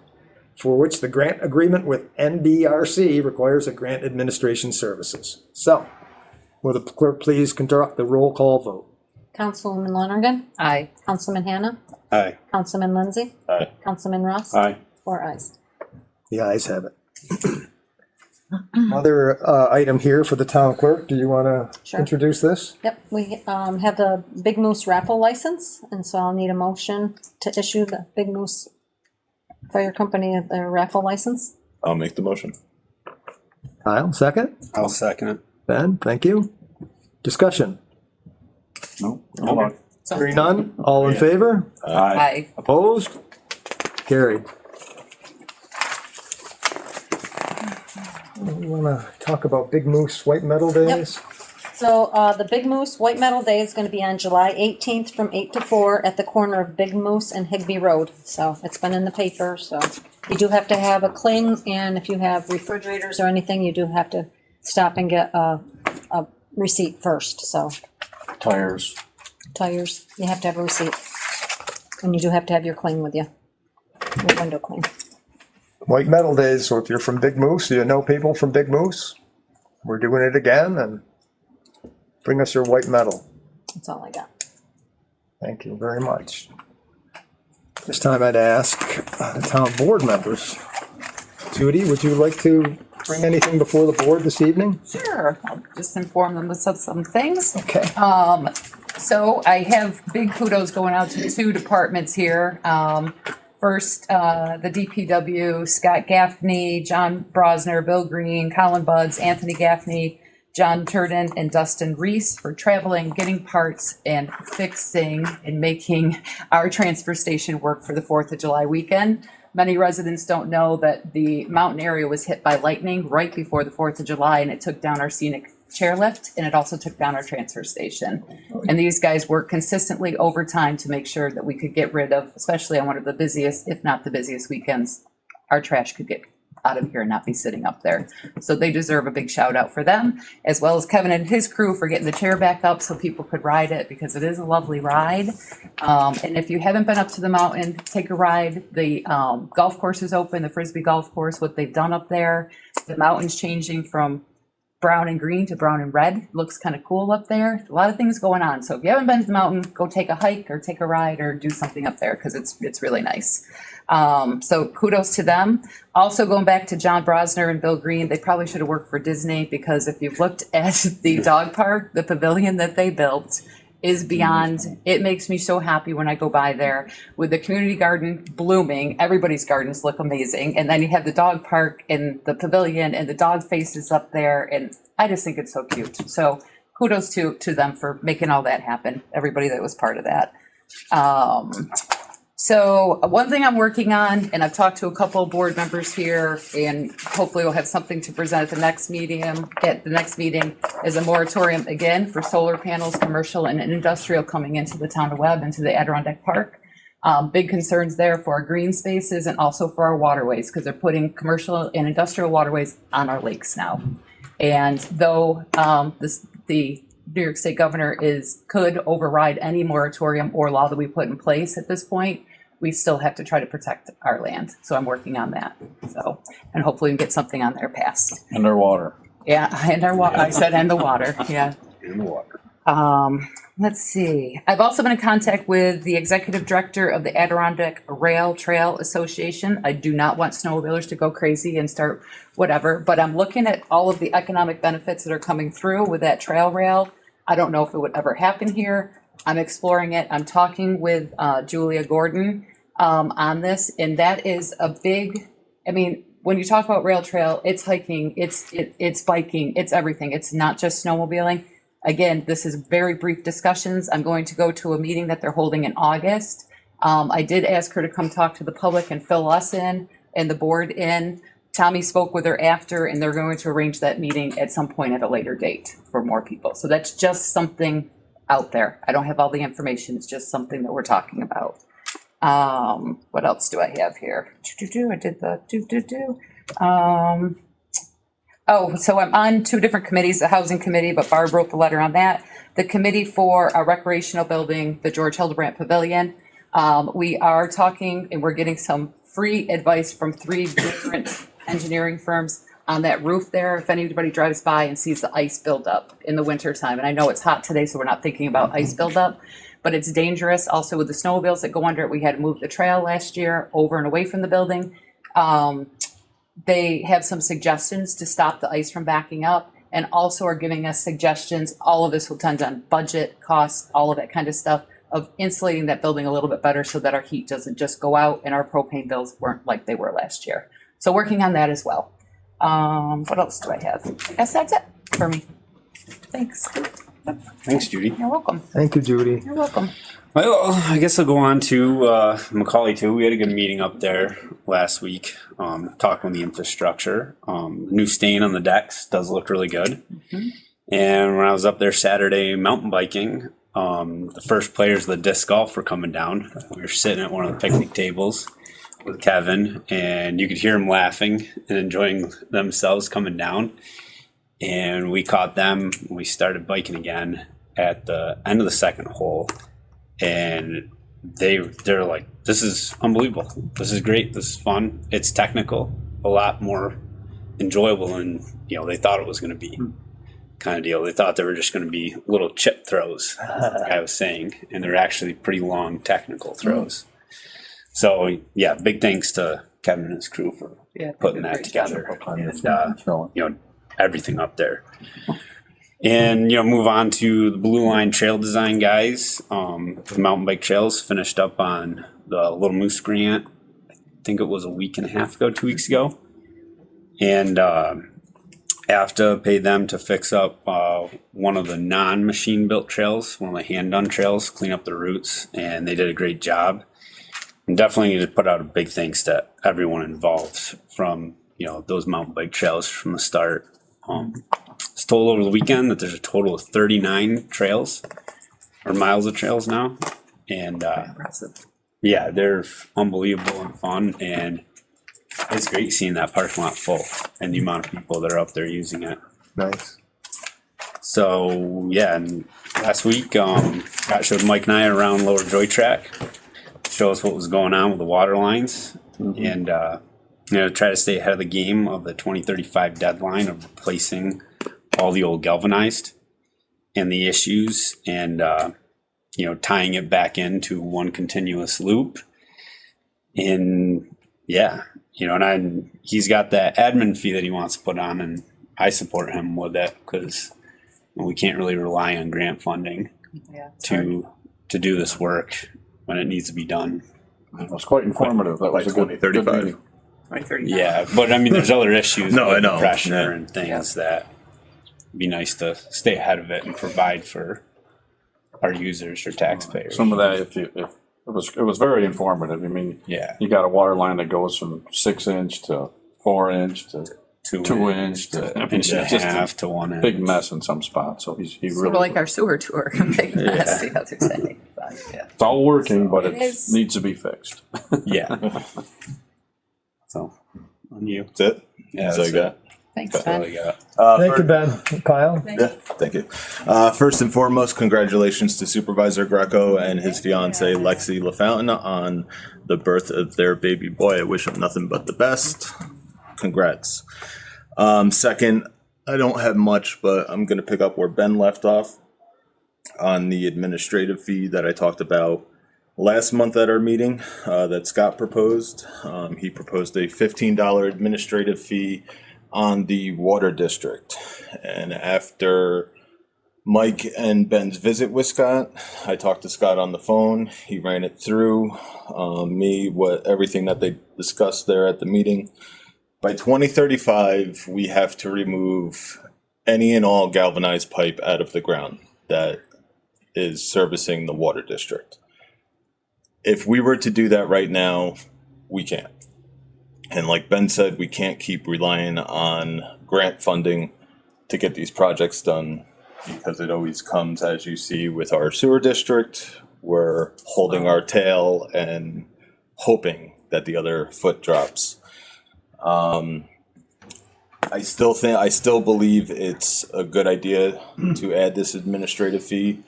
for which the grant agreement with NBRC requires a grant administration services. So, will the clerk please conduct the roll call vote? Councilwoman Lonergan, Aye. Councilman Hannah, Aye. Councilman Lindsay, Aye. Councilman Ross. Aye. 4 ayes. The ayes have it. Other item here for the town clerk, do you want to Sure. introduce this? Yep, we have the Big Moose raffle license, and so I'll need a motion to issue the Big Moose Fire Company the raffle license. I'll make the motion. Kyle, second? I'll second it. Ben, thank you. Discussion? No? Hold on. So- Hearing none, all in favor? Aye. Opposed? Carried. We want to talk about Big Moose White Metal Days? So, the Big Moose White Metal Day is gonna be on July 18th from 8 to 4 at the corner of Big Moose and Higby Road. So, it's been in the paper, so you do have to have a cling, and if you have refrigerators or anything, you do have to stop and get a receipt first, so. Tires. Tires, you have to have a receipt. And you do have to have your cling with you, your window cling. White Metal Days, so if you're from Big Moose, you know people from Big Moose, we're doing it again, and bring us your white metal. That's all I got. Thank you very much. This time I'd ask the town board members. Judy, would you like to bring anything before the board this evening? Sure, I'll just inform them of some things. Okay. So I have big kudos going out to 2 departments here. First, the DPW, Scott Gaffney, John Brosner, Bill Green, Colin Buds, Anthony Gaffney, John Turden, and Dustin Reese for traveling, getting parts, and fixing and making our transfer station work for the 4th of July weekend. Many residents don't know that the mountain area was hit by lightning right before the 4th of July, and it took down our scenic chairlift, and it also took down our transfer station. And these guys worked consistently over time to make sure that we could get rid of, especially on one of the busiest, if not the busiest weekends, our trash could get out of here and not be sitting up there. So they deserve a big shout out for them, as well as Kevin and his crew for getting the chair back up so people could ride it, because it is a lovely ride. And if you haven't been up to the mountain, take a ride. The golf course is open, the Frisbee golf course, what they've done up there. The mountain's changing from brown and green to brown and red. Looks kind of cool up there. A lot of things going on. So if you haven't been to the mountain, go take a hike or take a ride or do something up there, because it's really nice. So kudos to them. Also going back to John Brosner and Bill Green, they probably should have worked for Disney, because if you've looked at the dog park, the pavilion that they built, is beyond, it makes me so happy when I go by there with the community garden blooming. Everybody's gardens look amazing. And then you have the dog park and the pavilion and the dog faces up there. And I just think it's so cute. So kudos to them for making all that happen. Everybody that was part of that. So one thing I'm working on, and I've talked to a couple of board members here, and hopefully we'll have something to present at the next meeting, is a moratorium again for solar panels, commercial and industrial coming into the town of Webb, into the Adirondack Park. Big concerns there for our green spaces and also for our waterways, because they're putting commercial and industrial waterways on our lakes now. And though the New York State governor could override any moratorium or law that we put in place at this point, we still have to try to protect our land. So I'm working on that. So, and hopefully we can get something on there passed. Underwater. Yeah, and our water, I said, and the water, yeah. In the water. Let's see. I've also been in contact with the executive director of the Adirondack Rail Trail Association. I do not want snowmobilers to go crazy and start whatever, but I'm looking at all of the economic benefits that are coming through with that trail rail. I don't know if it would ever happen here. I'm exploring it. I'm talking with Julia Gordon on this, and that is a big, I mean, when you talk about rail trail, it's hiking, it's biking, it's everything. It's not just snowmobiling. Again, this is very brief discussions. I'm going to go to a meeting that they're holding in August. I did ask her to come talk to the public and fill us in and the board in. Tommy spoke with her after, and they're going to arrange that meeting at some point at a later date for more people. So that's just something out there. I don't have all the information. It's just something that we're talking about. What else do I have here? I did the oh, so I'm on two different committees, the housing committee, but Barb wrote the letter on that. The committee for a recreational building, the George Hildebrandt Pavilion. We are talking and we're getting some free advice from 3 different engineering firms on that roof there. If anybody drives by and sees the ice buildup in the winter time, and I know it's hot today, so we're not thinking about ice buildup, but it's dangerous. Also with the snowmobiles that go under it, we had to move the trail last year over and away from the building. They have some suggestions to stop the ice from backing up, and also are giving us suggestions. All of this will tend on budget, costs, all of that kind of stuff, of insulating that building a little bit better so that our heat doesn't just go out and our propane bills weren't like they were last year. So working on that as well. What else do I have? I guess that's it for me. Thanks. Thanks, Judy. You're welcome. Thank you, Judy. You're welcome. Well, I guess I'll go on to Macaulay too. We had a good meeting up there last week, talking with the infrastructure. New stain on the decks does look really good. Mm-hmm. And when I was up there Saturday mountain biking, the first players of the disc golf were coming down. We were sitting at one of the picnic tables with Kevin, and you could hear them laughing and enjoying themselves coming down. And we caught them. We started biking again at the end of the second hole. And they're like, this is unbelievable. This is great. This is fun. It's technical, a lot more enjoyable than they thought it was going to be. Kind of deal. They thought they were just going to be little chip throws, like I was saying, and they're actually pretty long technical throws. So yeah, big thanks to Kevin and his crew for putting that together, and everything up there. And move on to the Blue Line Trail Design guys. The mountain bike trails finished up on the Little Moose Grant. I think it was a week and a half ago, 2 weeks ago, and AFTA paid them to fix up one of the non-machine built trails, one of the hand done trails, clean up the routes, and they did a great job. And definitely need to put out a big thanks to everyone involved from those mountain bike trails from the start. It's told over the weekend that there's a total of 39 trails or miles of trails now, and yeah, they're unbelievable and fun, and it's great seeing that parking lot full and the amount of people that are up there using it. Nice. So yeah, and last week Scott showed Mike and I around Lower Joy Track, show us what was going on with the water lines, and try to stay ahead of the game of the 2035 deadline of replacing all the old galvanized and the issues, and tying it back into one continuous loop. And yeah, and he's got that admin fee that he wants to put on, and I support him with that because we can't really rely on grant funding Yeah. to do this work when it needs to be done. It was quite informative. That was a good 2035. meeting. Yeah, but I mean, there's other issues. No, I with know, pressure yeah. and things that be nice to stay ahead of it and provide for our users or taxpayers. Some of that, if it was very informative. I mean, Yeah, you got a water line that goes from 6-inch to 4-inch to 2-inch to, I mean, inch and a it's just half to 1 inch. big mess in some spots. So he Sort of really, like our sewer tour, big mess the other day. But, yeah. it's all working, but It it is. needs to be fixed. Yeah. So, on you. That's it? Yeah, That's all I got. Thanks, That's all Ben. I got. Thank you, Ben. Kyle? Yeah, thank you. First and foremost, congratulations to Supervisor Greco and his fiancee Lexi LaFountain on the birth of their baby boy. I wish them nothing but the best. Congrats. Second, I don't have much, but I'm going to pick up where Ben left off on the administrative fee that I talked about last month at our meeting that Scott proposed. He proposed a $15 administrative fee on the water district. And after Mike and Ben's visit with Scott, I talked to Scott on the phone. He ran it through everything that they discussed there at the meeting. By 2035, we have to remove any and all galvanized pipe out of the ground that is servicing the water district. If we were to do that right now, we can't. And like Ben said, we can't keep relying on grant funding to get these projects done because it always comes, as you see with our sewer district, we're holding our tail and hoping that the other foot drops. I still believe it's a good idea to add this administrative fee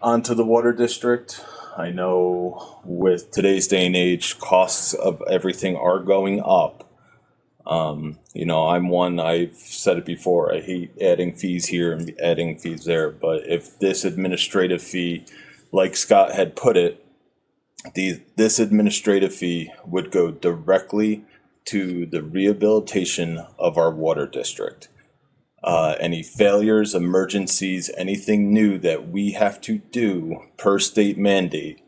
onto the water district. I know with today's day and age, costs of everything are going up. I've said it before, I hate adding fees here and adding fees there, but if this administrative fee, like Scott had put it, this administrative fee would go directly to the rehabilitation of our water district. Any failures, emergencies, anything new that we have to do per state mandate,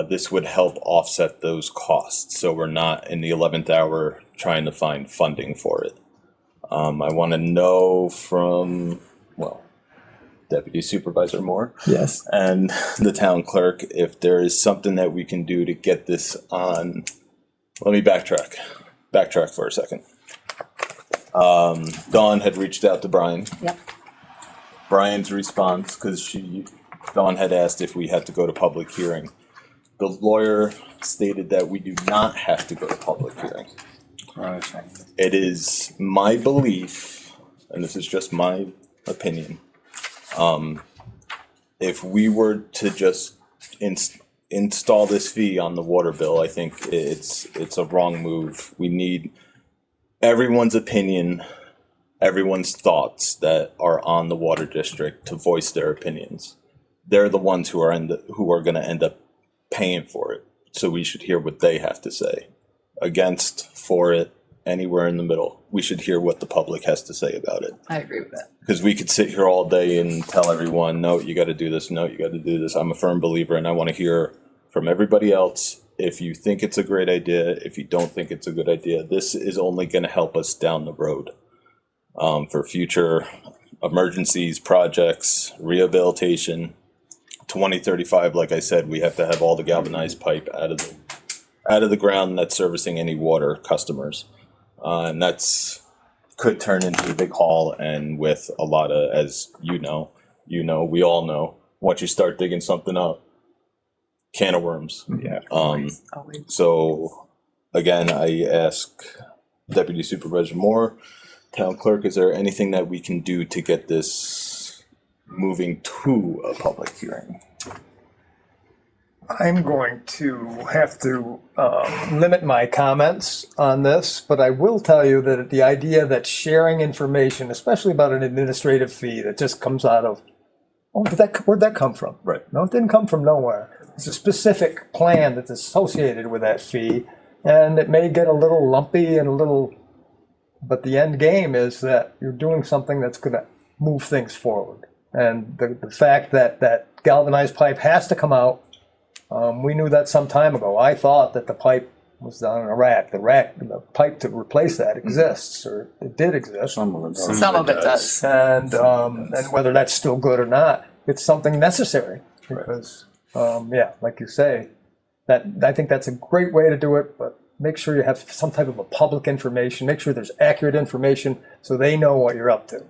this would help offset those costs. So we're not in the 11th hour trying to find funding for it. I want to know from, Deputy Supervisor Moore. Yes. And the town clerk, if there is something that we can do to get this on. Let me backtrack for a second. Dawn had reached out to Brian. Yep. Brian's response, because Dawn had asked if we had to go to public hearing. The lawyer stated that we do not have to go to public hearing. It is my belief, and this is just my opinion, if we were to just install this fee on the water bill, I think it's a wrong move. We need everyone's opinion, everyone's thoughts that are on the water district to voice their opinions. They're the ones who are going to end up paying for it. So we should hear what they have to say. Against, for it, anywhere in the middle. We should hear what the public has to say about it. I agree with that. Because we could sit here all day and tell everyone, no, you got to do this, no, you got to do this. I'm a firm believer, and I want to hear from everybody else. If you think it's a great idea, if you don't think it's a good idea, this is only going to help us down the road for future emergencies, projects, rehabilitation. 2035, like I said, we have to have all the galvanized pipe out of the ground that's servicing any water customers, and that's could turn into a big haul. And with a lot of, as we all know, once you start digging something up, can of worms. Yeah. Always. So again, I ask Deputy Supervisor Moore, Town Clerk, is there anything that we can do to get this moving to a public hearing? I'm going to have to limit my comments on this, but I will tell you that the idea that sharing information, especially about an administrative fee that just comes out of, where'd that come from? Right. No, it didn't come from nowhere. It's a specific plan that's associated with that fee, and it may get a little lumpy and but the end game is that you're doing something that's going to move things forward. And the fact that that galvanized pipe has to come out, we knew that some time ago. I thought that the pipe was on a rack. The pipe to replace that exists, or it did exist. Some of it does. Some of it does. And whether that's still good or not, it's something necessary because, yeah, like you say, that I think that's a great way to do it, but make sure you have some type of a public information, make sure there's accurate information so they know what you're up to.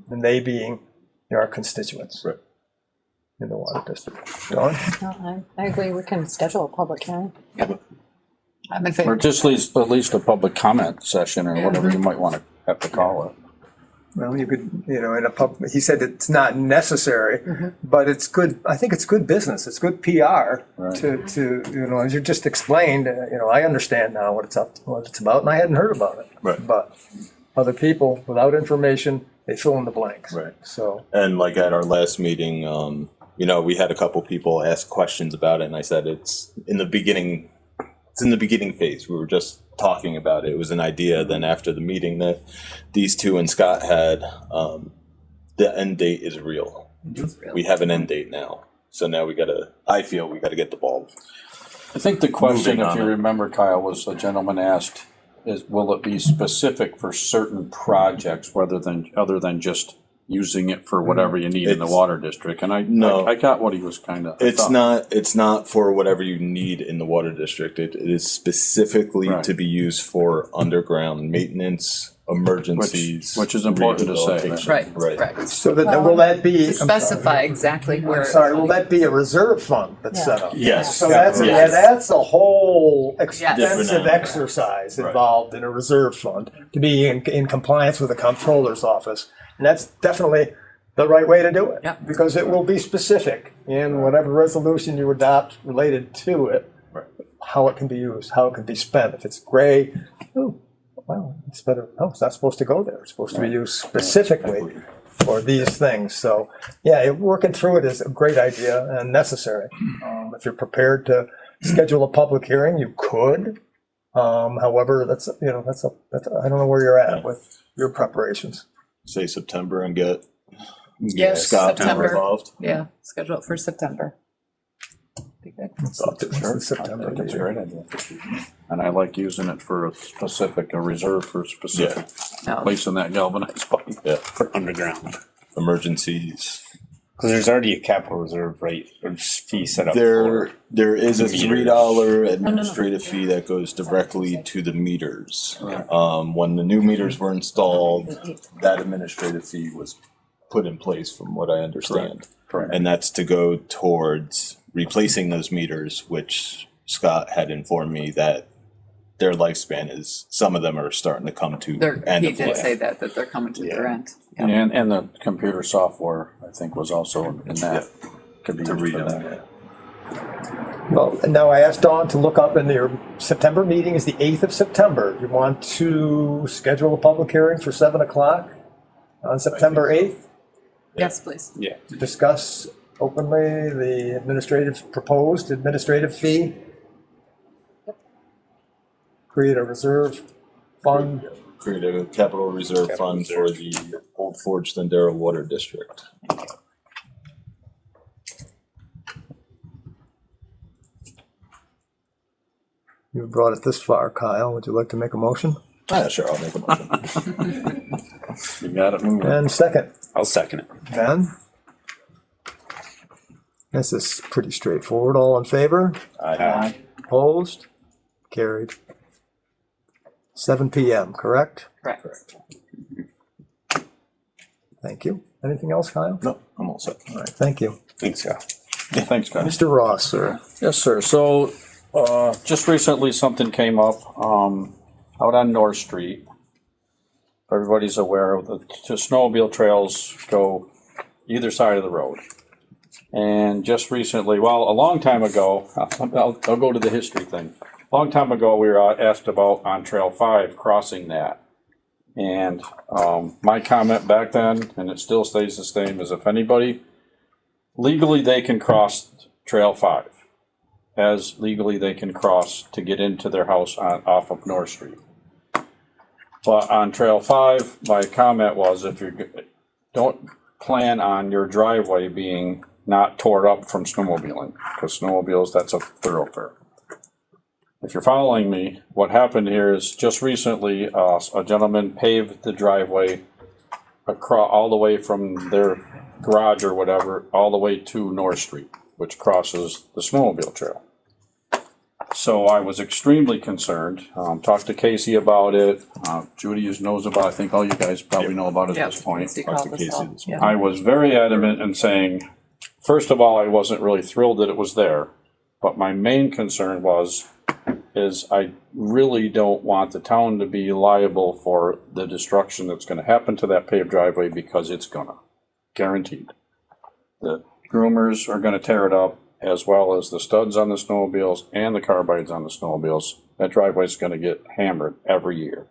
And they being our constituents Right. in the water district. Dawn? No, I agree, we can schedule a public hearing. I'm in Or favor. just at least a public comment session or whatever you might want to have to call it. Well, you could, in a he said it's not necessary, but it's good, I think it's good business, it's good PR Right. to, as you just explained, I understand now what it's about, and I hadn't heard about it. Right. But other people, without information, they fill in the blanks. Right. So, And like at our last meeting, we had a couple people ask questions about it, and I said it's in the beginning phase. We were just talking about it. It was an idea. Then after the meeting that these two and Scott had, the end date is real. We have an end date now. So now I feel we gotta get the ball. I think the question, Moving if on you it. remember, Kyle, was a gentleman asked, will it be specific for certain projects other than just using it for whatever you need in the It's- water district? And No. I got what he was kind of. It's not for whatever you need in the water district. It is specifically Right. to be used for underground maintenance, emergencies. Which is important to say. rehabilitation. Right. so will that be? To specify exactly where. I'm sorry, will that be a reserve fund that's set up? Yes. So that's a whole expensive Different exercise Right. involved in a reserve fund to be in compliance with the comptroller's office. And that's definitely the right way to do it. Yeah. Because it will be specific in whatever resolution you adopt related to it, Right. how it can be used, how it can be spent. If it's gray, well, it's better, it's not supposed to go there. It's supposed to be used specifically for these things. So, yeah, working through it is a great idea and necessary. If you're prepared to schedule a public hearing, you could. However, I don't know where you're at with your preparations. Say September and get Yes, Scott September. involved. Yeah, schedule it for September. Be good. Sure, September. I think it's a great idea. And I like using it for a reserve for specific No. place in that galvanized pipe. Yeah, For underground. emergencies. Because there's already a capital reserve rate or fee set up There is a meters. $3 administrative fee that goes directly to the meters. When the new meters were installed, that administrative fee was put in place, from what I understand. Correct. And that's to go towards replacing those meters, which Scott had informed me that their lifespan is, some of them are starting to come to end He of did life. say that they're coming to their end. Yeah. And the computer software, I think, was also in that. Could be To used read for them, that. yeah. Well, now I asked Dawn to look up, and your September meeting is the 8th of September. You want to schedule a public hearing for 7 o'clock on September 8th? Yes, please. Yeah. To discuss openly the proposed administrative fee. Create a reserve fund. Create a capital reserve fund for the Old Forge Lindera Water District. You brought it this far, Kyle. Would you like to make a motion? Sure, I'll make a motion. You got it moving. And second, I'll second it. Ben? This is pretty straightforward. All in favor? Aye. Opposed? Carried. 7 PM, correct? Correct. Thank you. Anything else, Kyle? No, I'm all set. All right, thank you. Thanks, Scott. Thanks, guys. Mr. Ross, sir. Yes, sir. So, just recently, something came up, out on North Street. Everybody's aware of the snowmobile trails go either side of the road. And just recently, well, a long time ago, I'll go to the history thing. A long time ago, we were asked about on Trail 5 crossing that. And my comment back then, and it still stays the same, is if anybody, legally they can cross Trail 5. As legally they can cross to get into their house off of North Street. But on Trail 5, my comment was, if you don't plan on your driveway being not tore up from snowmobiling, because snowmobiles, that's a thoroughfare. If you're following me, what happened here is just recently, a gentleman paved the driveway across, all the way from their garage or whatever, all the way to North Street, which crosses the snowmobile trail. So I was extremely concerned, talked to Casey about it, Judy knows about it, I think all you guys probably know about it at this point. Casey Talk to called us Casey all. this Yeah. I was very adamant in saying, first of all, I wasn't really thrilled that it was there, but my main concern is I really don't want the town to be liable for the destruction that's gonna happen to that paved driveway, because it's gonna, guaranteed. The groomers are gonna tear it up, as well as the studs on the snowmobiles and the carbides on the snowmobiles. That driveway's gonna get hammered every year.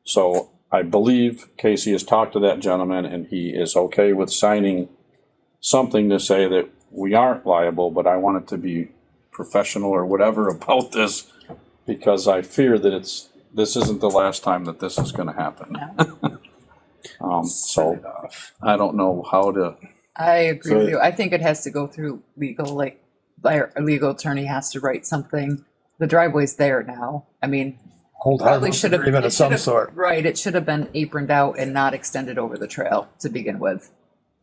So I believe Casey has talked to that gentleman, and he is okay with signing something to say that we aren't liable, but I want it to be professional or whatever about this, because I fear that this isn't the last time that this is gonna happen. So I don't know how to, I agree So- with you. I think it has to go through legal, like, our legal attorney has to write something. The driveway's there now. I mean, Hold probably harmless should have. agreement it of some should have- sort. Right, it should have been aproned out and not extended over the trail to begin with.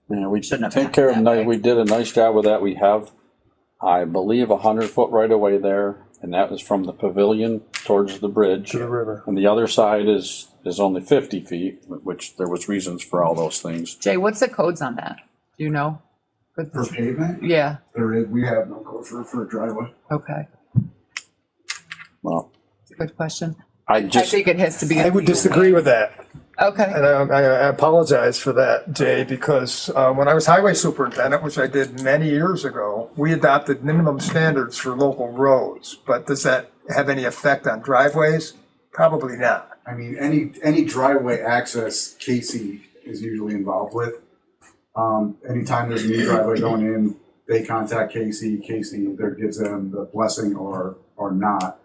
we Shouldn't have take care of, happened that way. we did a nice job with that. We have, I believe, 100-foot right away there, and that was from the pavilion towards the bridge. To the river. And the other side is only 50 feet, which there was reasons for all those things. Jay, what's the codes on that? Do you know? For For pavement, Yeah, there is, we have no code for a driveway. okay. Well, Good question. I I just, think it has to be. I would disagree with that. Okay, And I apologize for that, Jay, because when I was highway superintendent, which I did many years ago, we adopted minimum standards for local roads. But does that have any effect on driveways? Probably not. I mean, any driveway access, Casey is usually involved with. Anytime there's a new driveway going in, they contact Casey. Casey either gives them the blessing or not.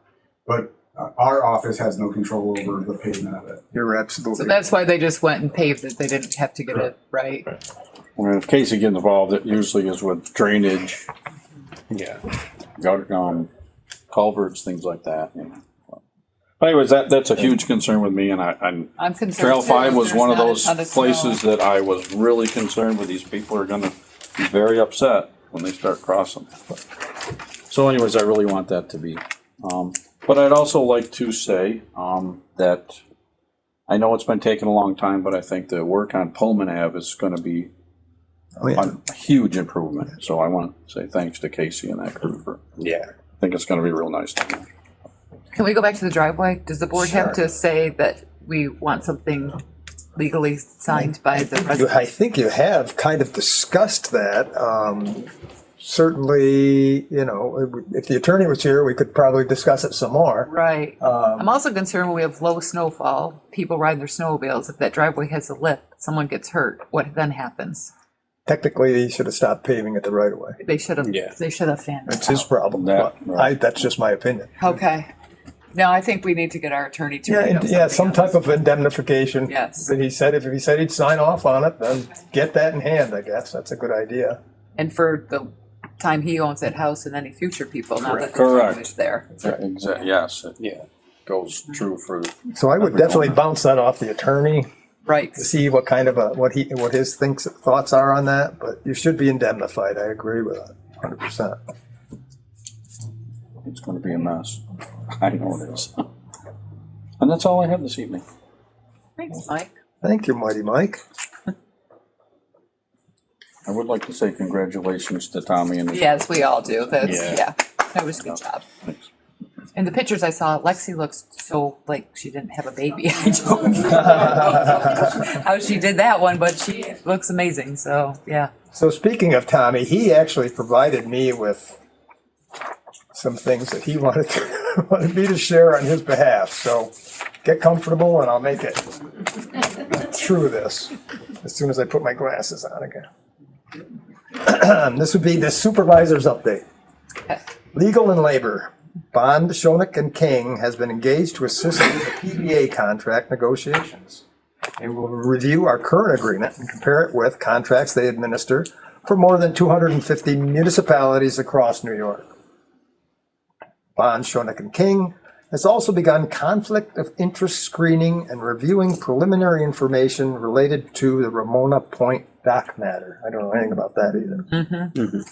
But our office has no control over the pavement of it. You're so absolutely. that's why they just went and paved it. They didn't have to get it right. I mean, if Casey gets involved, it usually is with drainage, Yeah. culverts, things like that, you know. But anyways, that's a huge concern with me, and I'm I'm concerned. Trail too, 5 if was there's one of not a those ton of snow. places that I was really concerned with. These people are gonna be very upset when they start crossing. So anyways, I really want that to be. But I'd also like to say that I know it's been taking a long time, but I think the work on Pullman Ave is gonna be Oh, yeah. a huge improvement. So I want to say thanks to Casey and that crew for, Yeah. I think it's gonna be real nice. Can we go back to the driveway? Does the board have Sure. to say that we want something legally signed by the I president? think you have kind of discussed that. Certainly, you know, if the attorney was here, we could probably discuss it some more. Right. I'm also concerned when we have low snowfall, people riding their snowmobiles, if that driveway has a lip, someone gets hurt, what then happens? Technically, he should have stopped paving it the right of way. They should have, Yeah. they should have fanned It's it his out. problem, but that's just my opinion. Okay. No, I think we need to get our attorney to. Yeah, write up yeah, some something on type of indemnification. Yes. That he said, if he said he'd sign off on it, then get that in hand, I guess. That's a good idea. And for the time he owns that house and any future people, now that the Correct. driveway's there. Exactly, yes, it Yeah. goes true for, So I would definitely bounce that off the attorney Right. to see what kind of what his thoughts are on that, but you should be indemnified. I agree with that, 100%. it's gonna be a mess. I know it is. And that's all I have this evening. Thanks, Mike. Thank you, Mighty Mike. I would like to say congratulations to Tommy and. Yes, we all do. That's, Yeah. yeah, that was a good job. Thanks. In the pictures I saw, Lexi looks so like she didn't have a baby. I don't know how she did that one, but she looks amazing. So, yeah. So speaking of Tommy, he actually provided me with some things that he wanted me to share on his behalf. So get comfortable and I'll make it through this as soon as I put my glasses on again. This would be the supervisor's update. Legal and labor. Bond, Schoeneck and King has been engaged to assist with the PBA contract negotiations. They will review our current agreement and compare it with contracts they administer for more than 250 municipalities across New York. Bond Shonik and King has also begun conflict of interest screening and reviewing preliminary information related to the Ramona Point dock matter. I don't know anything about that either.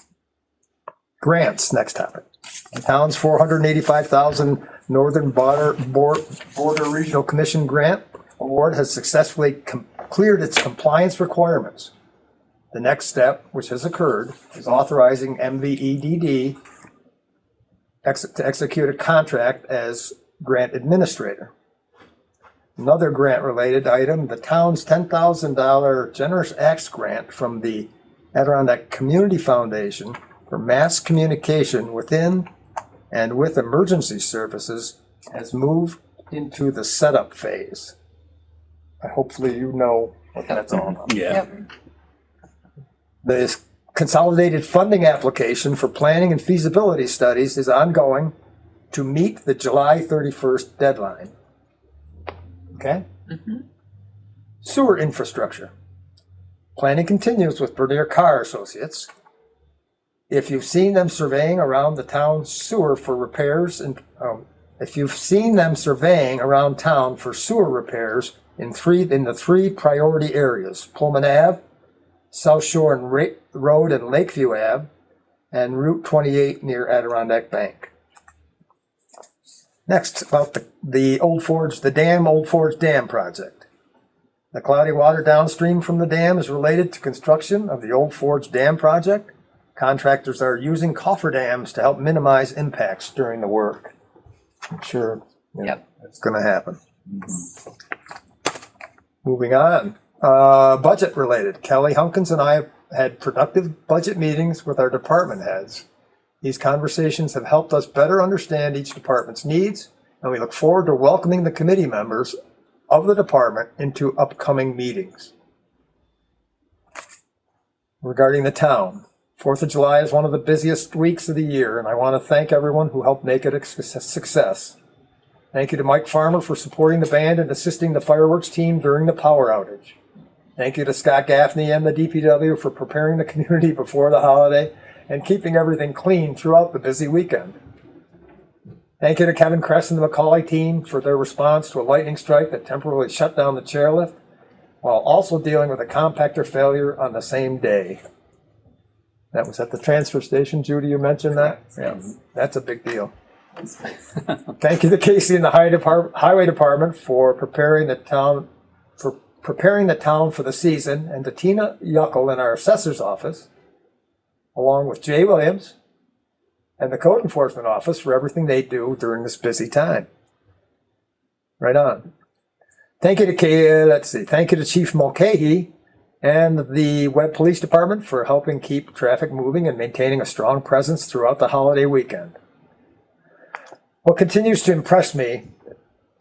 Grants, next topic. The town's $485,000 Northern Border Regional Commission grant award has successfully cleared its compliance requirements. The next step, which has occurred, is authorizing MVEDD to execute a contract as grant administrator. Another grant-related item, the town's $10,000 Generous Acts grant from the Adirondack Community Foundation for mass communication within and with emergency services has moved into the setup phase. Hopefully you know what that's all about. Yeah. The consolidated funding application for planning and feasibility studies is ongoing to meet the July 31st deadline. Okay? Sewer infrastructure. Planning continues with Bernier Carr Associates. If you've seen them surveying around the town sewer for repairs in the three priority areas, Pullman Ave, South Shore and Road and Lakeview Ave, and Route 28 near Adirondack Bank. Next, about the Old Forge Dam project. The cloudy water downstream from the dam is related to construction of the Old Forge Dam project. Contractors are using cofferdams to help minimize impacts during the work. I'm sure it's going to happen. Moving on. Budget related. Kelly Hunkins and I have had productive budget meetings with our department heads. These conversations have helped us better understand each department's needs, and we look forward to welcoming the committee members of the department into upcoming meetings. Regarding the town, 4th of July is one of the busiest weeks of the year, and I want to thank everyone who helped make it a success. Thank you to Mike Farmer for supporting the band and assisting the fireworks team during the power outage. Thank you to Scott Gaffney and the DPW for preparing the community before the holiday and keeping everything clean throughout the busy weekend. Thank you to Kevin Kress and the McCauley team for their response to a lightning strike that temporarily shut down the chairlift, while also dealing with a compactor failure on the same day. That was at the transfer station. Judy, you mentioned that? Yeah, that's a big deal. Thank you to Casey and the Highway Department for preparing the town for the season, and to Tina Yuckel in our assessor's office, along with Jay Williams and the Code Enforcement Office for everything they do during this busy time. Right on. Thank you to Chief Mulcahy and the Webb Police Department for helping keep traffic moving and maintaining a strong presence throughout the holiday weekend. What continues to impress me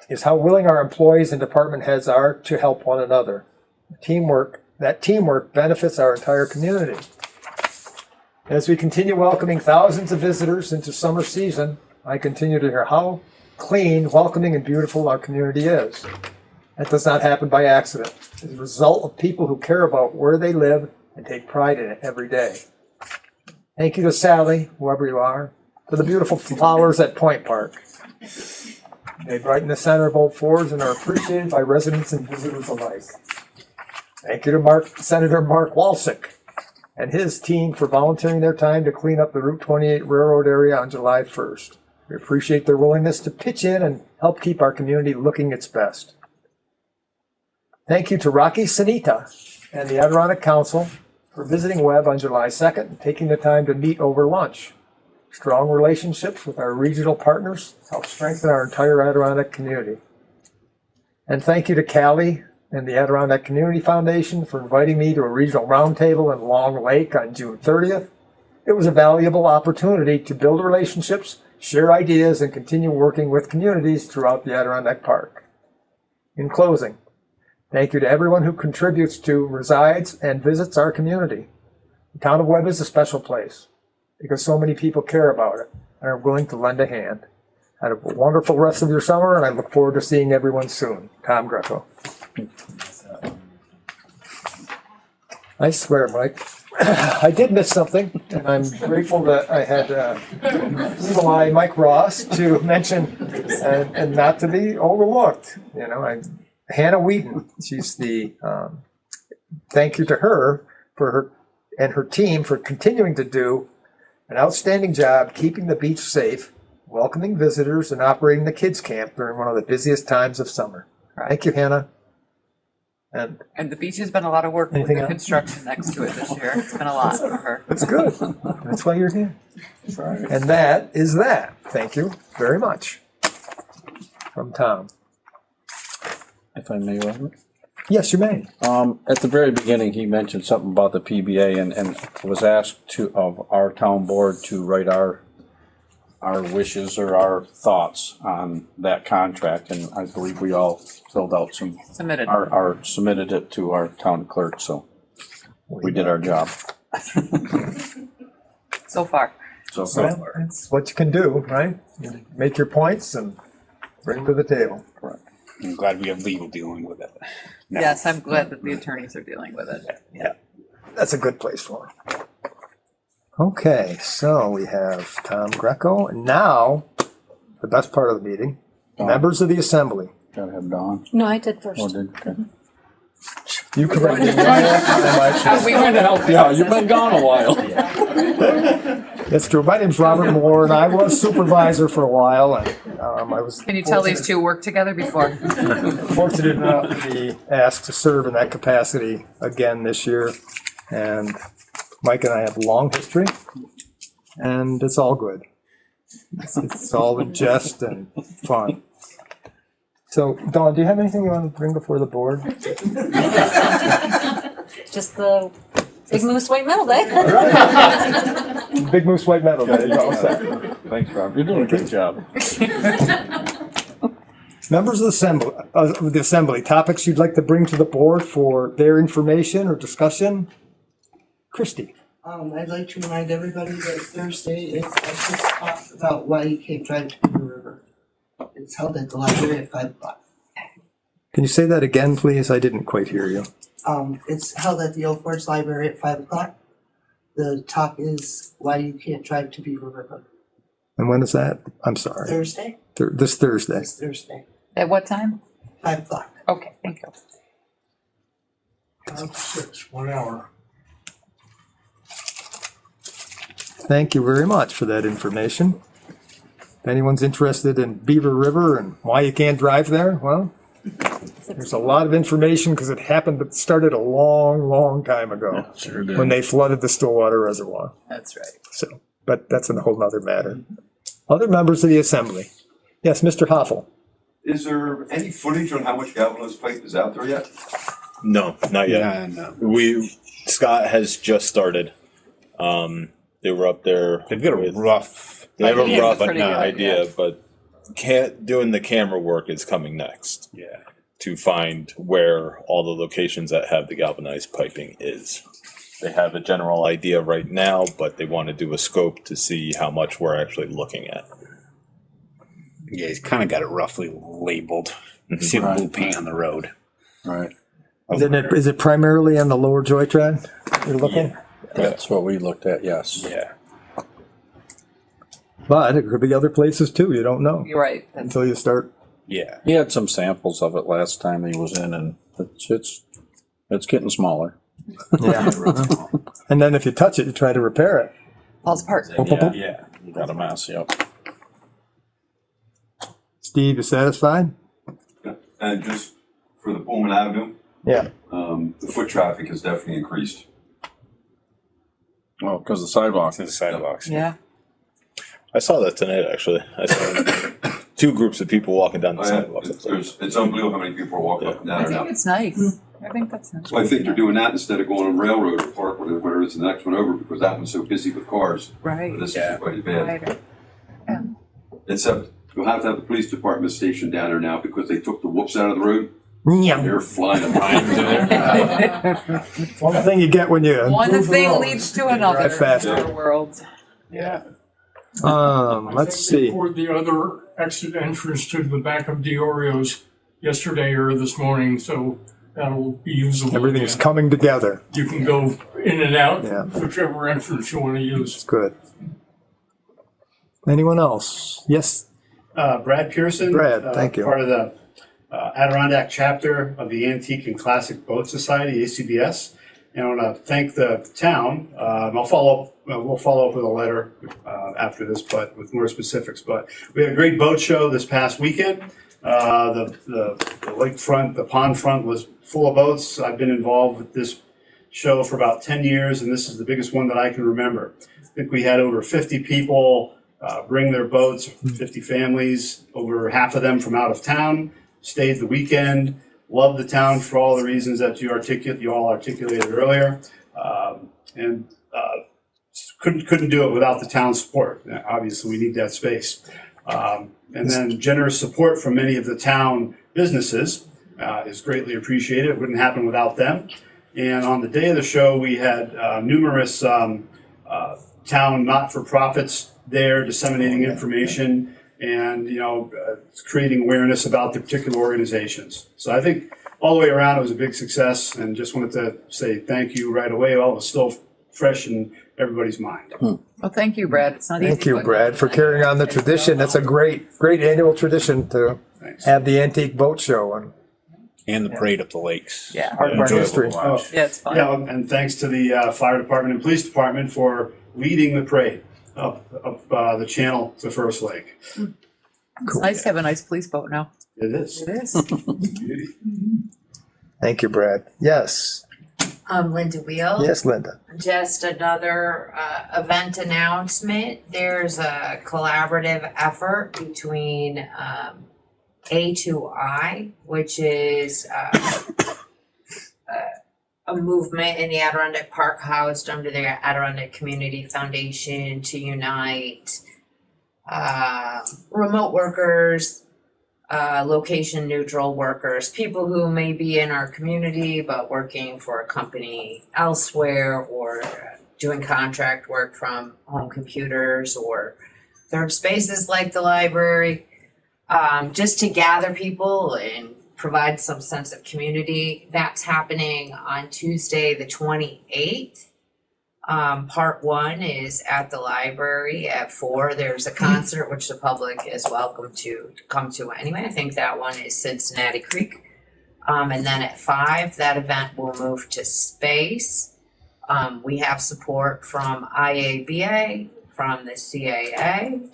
is how willing our employees and department heads are to help one another. That teamwork benefits our entire community. As we continue welcoming thousands of visitors into summer season, I continue to hear how clean, welcoming, and beautiful our community is. That does not happen by accident. It's a result of people who care about where they live and take pride in it every day. Thank you to Sally, whoever you are, for the beautiful flowers at Point Park. They brighten the center of Old Forge and are appreciated by residents and visitors alike. Thank you to Senator Mark Walsick and his team for volunteering their time to clean up the Route 28 Railroad area on July 1st. We appreciate their willingness to pitch in and help keep our community looking its best. Thank you to Rocky Sanita and the Adirondack Council for visiting Webb on July 2nd and taking the time to meet over lunch. Strong relationships with our regional partners help strengthen our entire Adirondack community. And thank you to Callie and the Adirondack Community Foundation for inviting me to a regional roundtable in Long Lake on June 30th. It was a valuable opportunity to build relationships, share ideas, and continue working with communities throughout the Adirondack Park. In closing, thank you to everyone who contributes to, resides, and visits our community. The town of Webb is a special place because so many people care about it and are willing to lend a hand. Have a wonderful rest of your summer, and I look forward to seeing everyone soon. Tom Greco. I swear, Mike, I did miss something, and I'm grateful that I had Evil Eye Mike Ross to mention and not to be overlooked. You know, Hannah Wheaton, she's the, thank you to her for her and her team for continuing to do an outstanding job keeping the beach safe, welcoming visitors, and operating the kids' camp during one of the busiest times of summer. Thank you, Hannah. And the beach has been a lot of work with Anything the else? construction next to it this year. It's been a lot for her. That's good. That's why you're here. And that is that. Thank you very much. From Tom. If I may, Robert? Yes, you may. At the very beginning, he mentioned something about the PBA and was asked of our town board to write our wishes or our thoughts on that contract, and I believe we all filled out Submitted. submitted it to our town clerk, so we did our job. So far. So Well, it's what you can do, right? You make your points and bring them to the table. correct. I'm glad we have legal dealing with it. now. Yes, I'm glad that the attorneys are dealing with it. That's a good place for them. Okay, so we have Tom Greco, and now the best part of the meeting, members of the assembly. Gotta have Dawn. No, I did Oh, first. okay. You can write it. We want to help. Yeah, you've been gone a while. That's true. My name's Robert Moore, and I was supervisor for a while, and I was. Can you tell these two work together before? Fortunate enough to be asked to serve in that capacity again this year, and Mike and I have a long history, and it's all good. It's all in jest and fun. So, Dawn, do you have anything you want to bring before the board? Just the Big Moose White Metal Day. Big Moose White Metal Day. All set. Thanks, Rob. You're doing a great job. Members of the assembly, topics you'd like to bring to the board for their information or discussion? Christie. I'd like to remind everybody that Thursday is a talk about why you can't drive to the river. It's held at the library at 5:00. Can you say that again, please? I didn't quite hear you. It's held at the Old Forge Library at 5:00. The talk is why you can't drive to Beaver River. And when is that? I'm sorry. Thursday, This Thursday. this Thursday, At what time? 5:00. Okay, thank you. 1 hour. Thank you very much for that information. If anyone's interested in Beaver River and why you can't drive there, well, there's a lot of information because it started a long, long time ago Sure did. when they flooded the Stillwater Reservoir. That's right. So, but that's a whole nother matter. Other members of the assembly. Yes, Mr. Hoffel. Is there any footage on how much galvanized pipe is out there yet? No, not yet. No. Scott has just started. They were up there. They've got a with- rough. They have a idea. rough Pretty good, idea, but doing the camera work is coming next Yeah. to find where all the locations that have the galvanized piping is. They have a general idea right now, but they want to do a scope to see how much we're actually looking at. Yeah, he's kind of got it roughly labeled. See the blue paint on the road. Right. Is it primarily on the lower joy tread you're looking? That's what we looked at, yes. Yeah. But it could be other places too. You don't know You're right. That's- until you start. Yeah. He had some samples of it last time he was in, and it's getting smaller. Yeah. And then if you touch it, you try to repair it. Falls apart. Yeah. You got a mess, yep. Steve, you satisfied? And just for the Pullman Avenue, Yeah. the foot traffic has definitely increased. Oh, because the sidewalk. To the sidewalks. Yeah. I saw that tonight, actually. I saw two groups of people walking down the sidewalks. It's unbelievable how many people are walking up and I down there think now. it's nice. I think that's nice. So I think they're doing that instead of going on Railroad or Park, whatever it's the next one over, because that one's so busy with cars. Right. But this Yeah. is quite bad. Right. Yeah. Except you'll have to have the police department stationed down there now because they took the whoops out of the road. Yeah. They're flying behind there. One thing you get when you One improve the thing roads, leads to you another drive faster. in our world. Yeah. Let's see. For the other exit entrance to the back of Diorio's yesterday or this morning, so that'll be usable. Everything's again. coming together. You can go in and out, Yeah. whichever entrance you want to use. Good. Anyone else? Yes, Brad Pearson. Brad, thank you. Part of the Adirondack chapter of the Antique and Classic Boat Society, ACBS. And I want to thank the town. We'll follow up with a letter after this, but with more specifics. But we had a great boat show this past weekend. The lakefront, the pond front was full of boats. I've been involved with this show for about 10 years, and this is the biggest one that I can remember. I think we had over 50 people bring their boats, 50 families, over half of them from out of town, stayed the weekend, loved the town for all the reasons that you all articulated earlier, and couldn't do it without the town's support. Obviously, we need that space. And then generous support from many of the town businesses is greatly appreciated. It wouldn't happen without them. And on the day of the show, we had numerous town not-for-profits there disseminating information and creating awareness about the particular organizations. So I think all the way around it was a big success, and just wanted to say thank you right away. All was still fresh in everybody's mind. Well, thank you, Brad. It's not easy. thank you, but- Brad, for carrying on the tradition. That's a great annual tradition to Thanks. have the antique boat show and And the parade up the lakes. Yeah. part of our Enjoyable history. to watch. Yeah, it's fun. Yeah, and thanks to the fire department and police department for leading the parade up the channel to First Lake. It's nice to have a nice police boat now. It is. It is. Thank you, Brad. Yes, Linda Wheel. yes, Linda. Just another event announcement. There's a collaborative effort between A2I, which is a movement in the Adirondack Park housed under the Adirondack Community Foundation to unite remote workers, location neutral workers, people who may be in our community but working for a company elsewhere or doing contract work from home computers or third spaces like the library, just to gather people and provide some sense of community. That's happening on Tuesday, the 28th. Part one is at the library at 4. There's a concert which the public is welcome to come to anyway. I think that one is Cincinnati Creek. And then at 5, that event will move to space. We have support from IABA, from the CAA,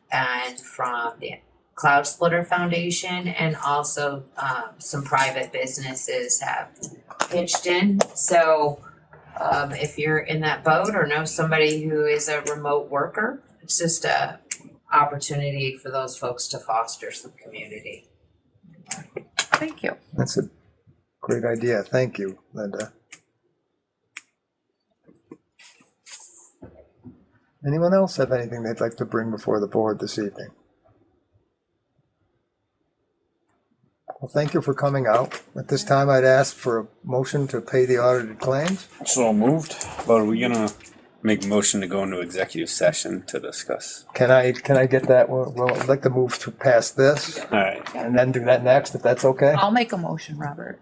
and from the Cloud Splitter Foundation, and also some private businesses have pitched in. So if you're in that boat or know somebody who is a remote worker, it's just a opportunity for those folks to foster some community. Thank you. That's a great idea. Thank you, Linda. Anyone else have anything they'd like to bring before the board this evening? Well, thank you for coming out. At this time, I'd ask for a motion to pay the audited claims. So moved. But are we gonna make a motion to go into executive session to discuss? Can I get that? Well, I'd like to move to pass this All right. and then do that next, if that's okay. I'll make a motion, Robert.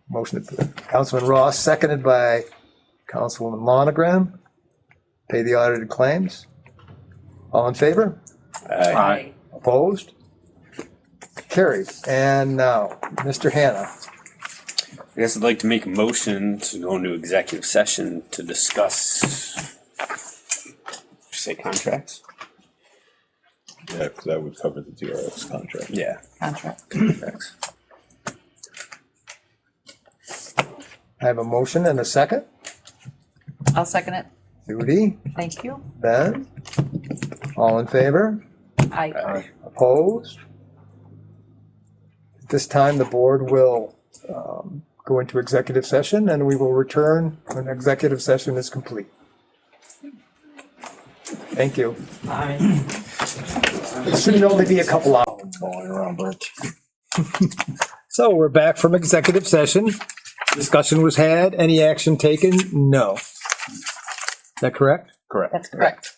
Motion to Councilman Ross, seconded by Councilwoman Lonergan. Pay the audited claims. All in favor? Aye. Opposed? Carried. And now, Mr. Hannah. I guess I'd like to make a motion to go into executive session to discuss, did you say contracts? Yeah, because that would cover the DRX contract. Yeah. Contract. Contracts. I have a motion and a second. I'll second it. Judy, Thank you. Ben, all in favor? Aye. Opposed? At this time, the board will go into executive session and we will return when executive session is complete. Thank you. It should only be a couple hours going around, but. So we're back from executive session. Discussion was had. Any action taken? No. Is that correct? Correct. That's correct.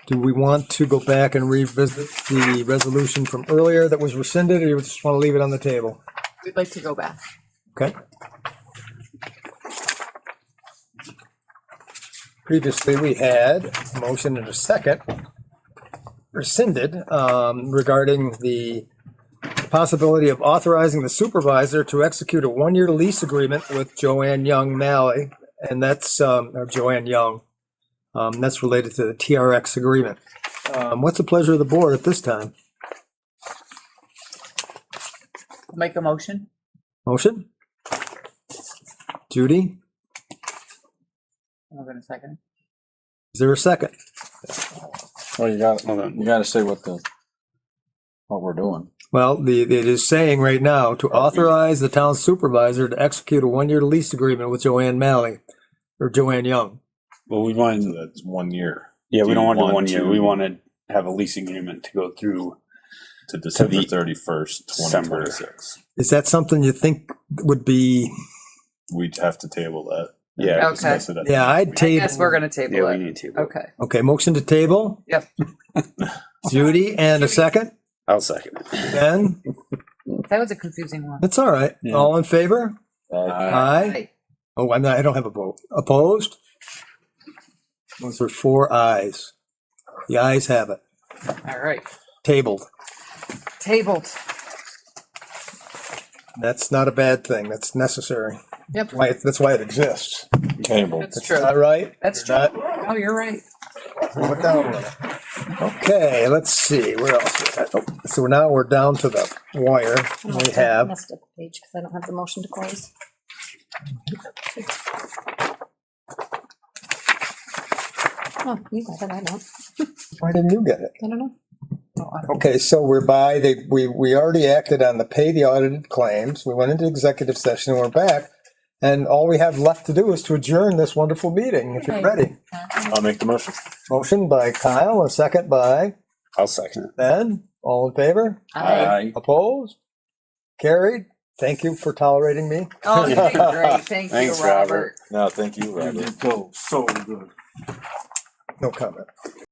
Do we want to go back and revisit the resolution from earlier that was rescinded, or you just want to leave it on the table? We'd like to go back. Okay. Previously, we had a motion and a second rescinded regarding the possibility of authorizing the supervisor to execute a one-year lease agreement with Joanne Young Malley, and that's, or Joanne Young. That's related to the TRX agreement. What's the pleasure of the board at this time? Make a motion. Motion? Judy, I'm gonna second. is there a second? Well, you gotta say what we're doing. Well, it is saying right now to authorize the town supervisor to execute a one-year lease agreement with Joanne Malley, or Joanne Young. Well, we wanted, So that's 1 year. yeah, we Do don't you want to do want 1 year. to- We want to have a lease agreement to go through To December the- 31st, December. 2026. Is that something you think would be, We'd have to table that. and Yeah. discuss it at the yeah, I'd I table. guess we're gonna table Yeah, we it. need to. Okay. Okay, motion to table, Yep. Judy, and a second, I'll second it. Ben? That was a confusing one. That's all right. Yeah. All in favor? Aye. Aye. Oh, I don't have a vote. Opposed? Those are 4 ayes. The ayes have it. All right. Tabled. Tabled. That's not a bad thing. That's necessary. Yep. That's why it exists. Table. That's true. All right? That's true. Not- Oh, you're right. Put down with it. Okay, let's see, where else? We got? Oh, so now we're down to the wire. We I have, messed up the page because I don't have the motion to close. Oh, you got it, I don't. why didn't you get it? I don't know. Okay, so we already acted on the pay the audited claims. We went into executive session and we're back. And all we have left to do is to adjourn this wonderful meeting, if you're ready. I'll make the motion. Motion by Kyle, a second by I'll second it. Ben. All in favor? Aye. Opposed? Carried? Thank you for tolerating me. Oh, you did great. Thank you, Thanks, Robert. No, thank you, You Robert. did so good. No comment.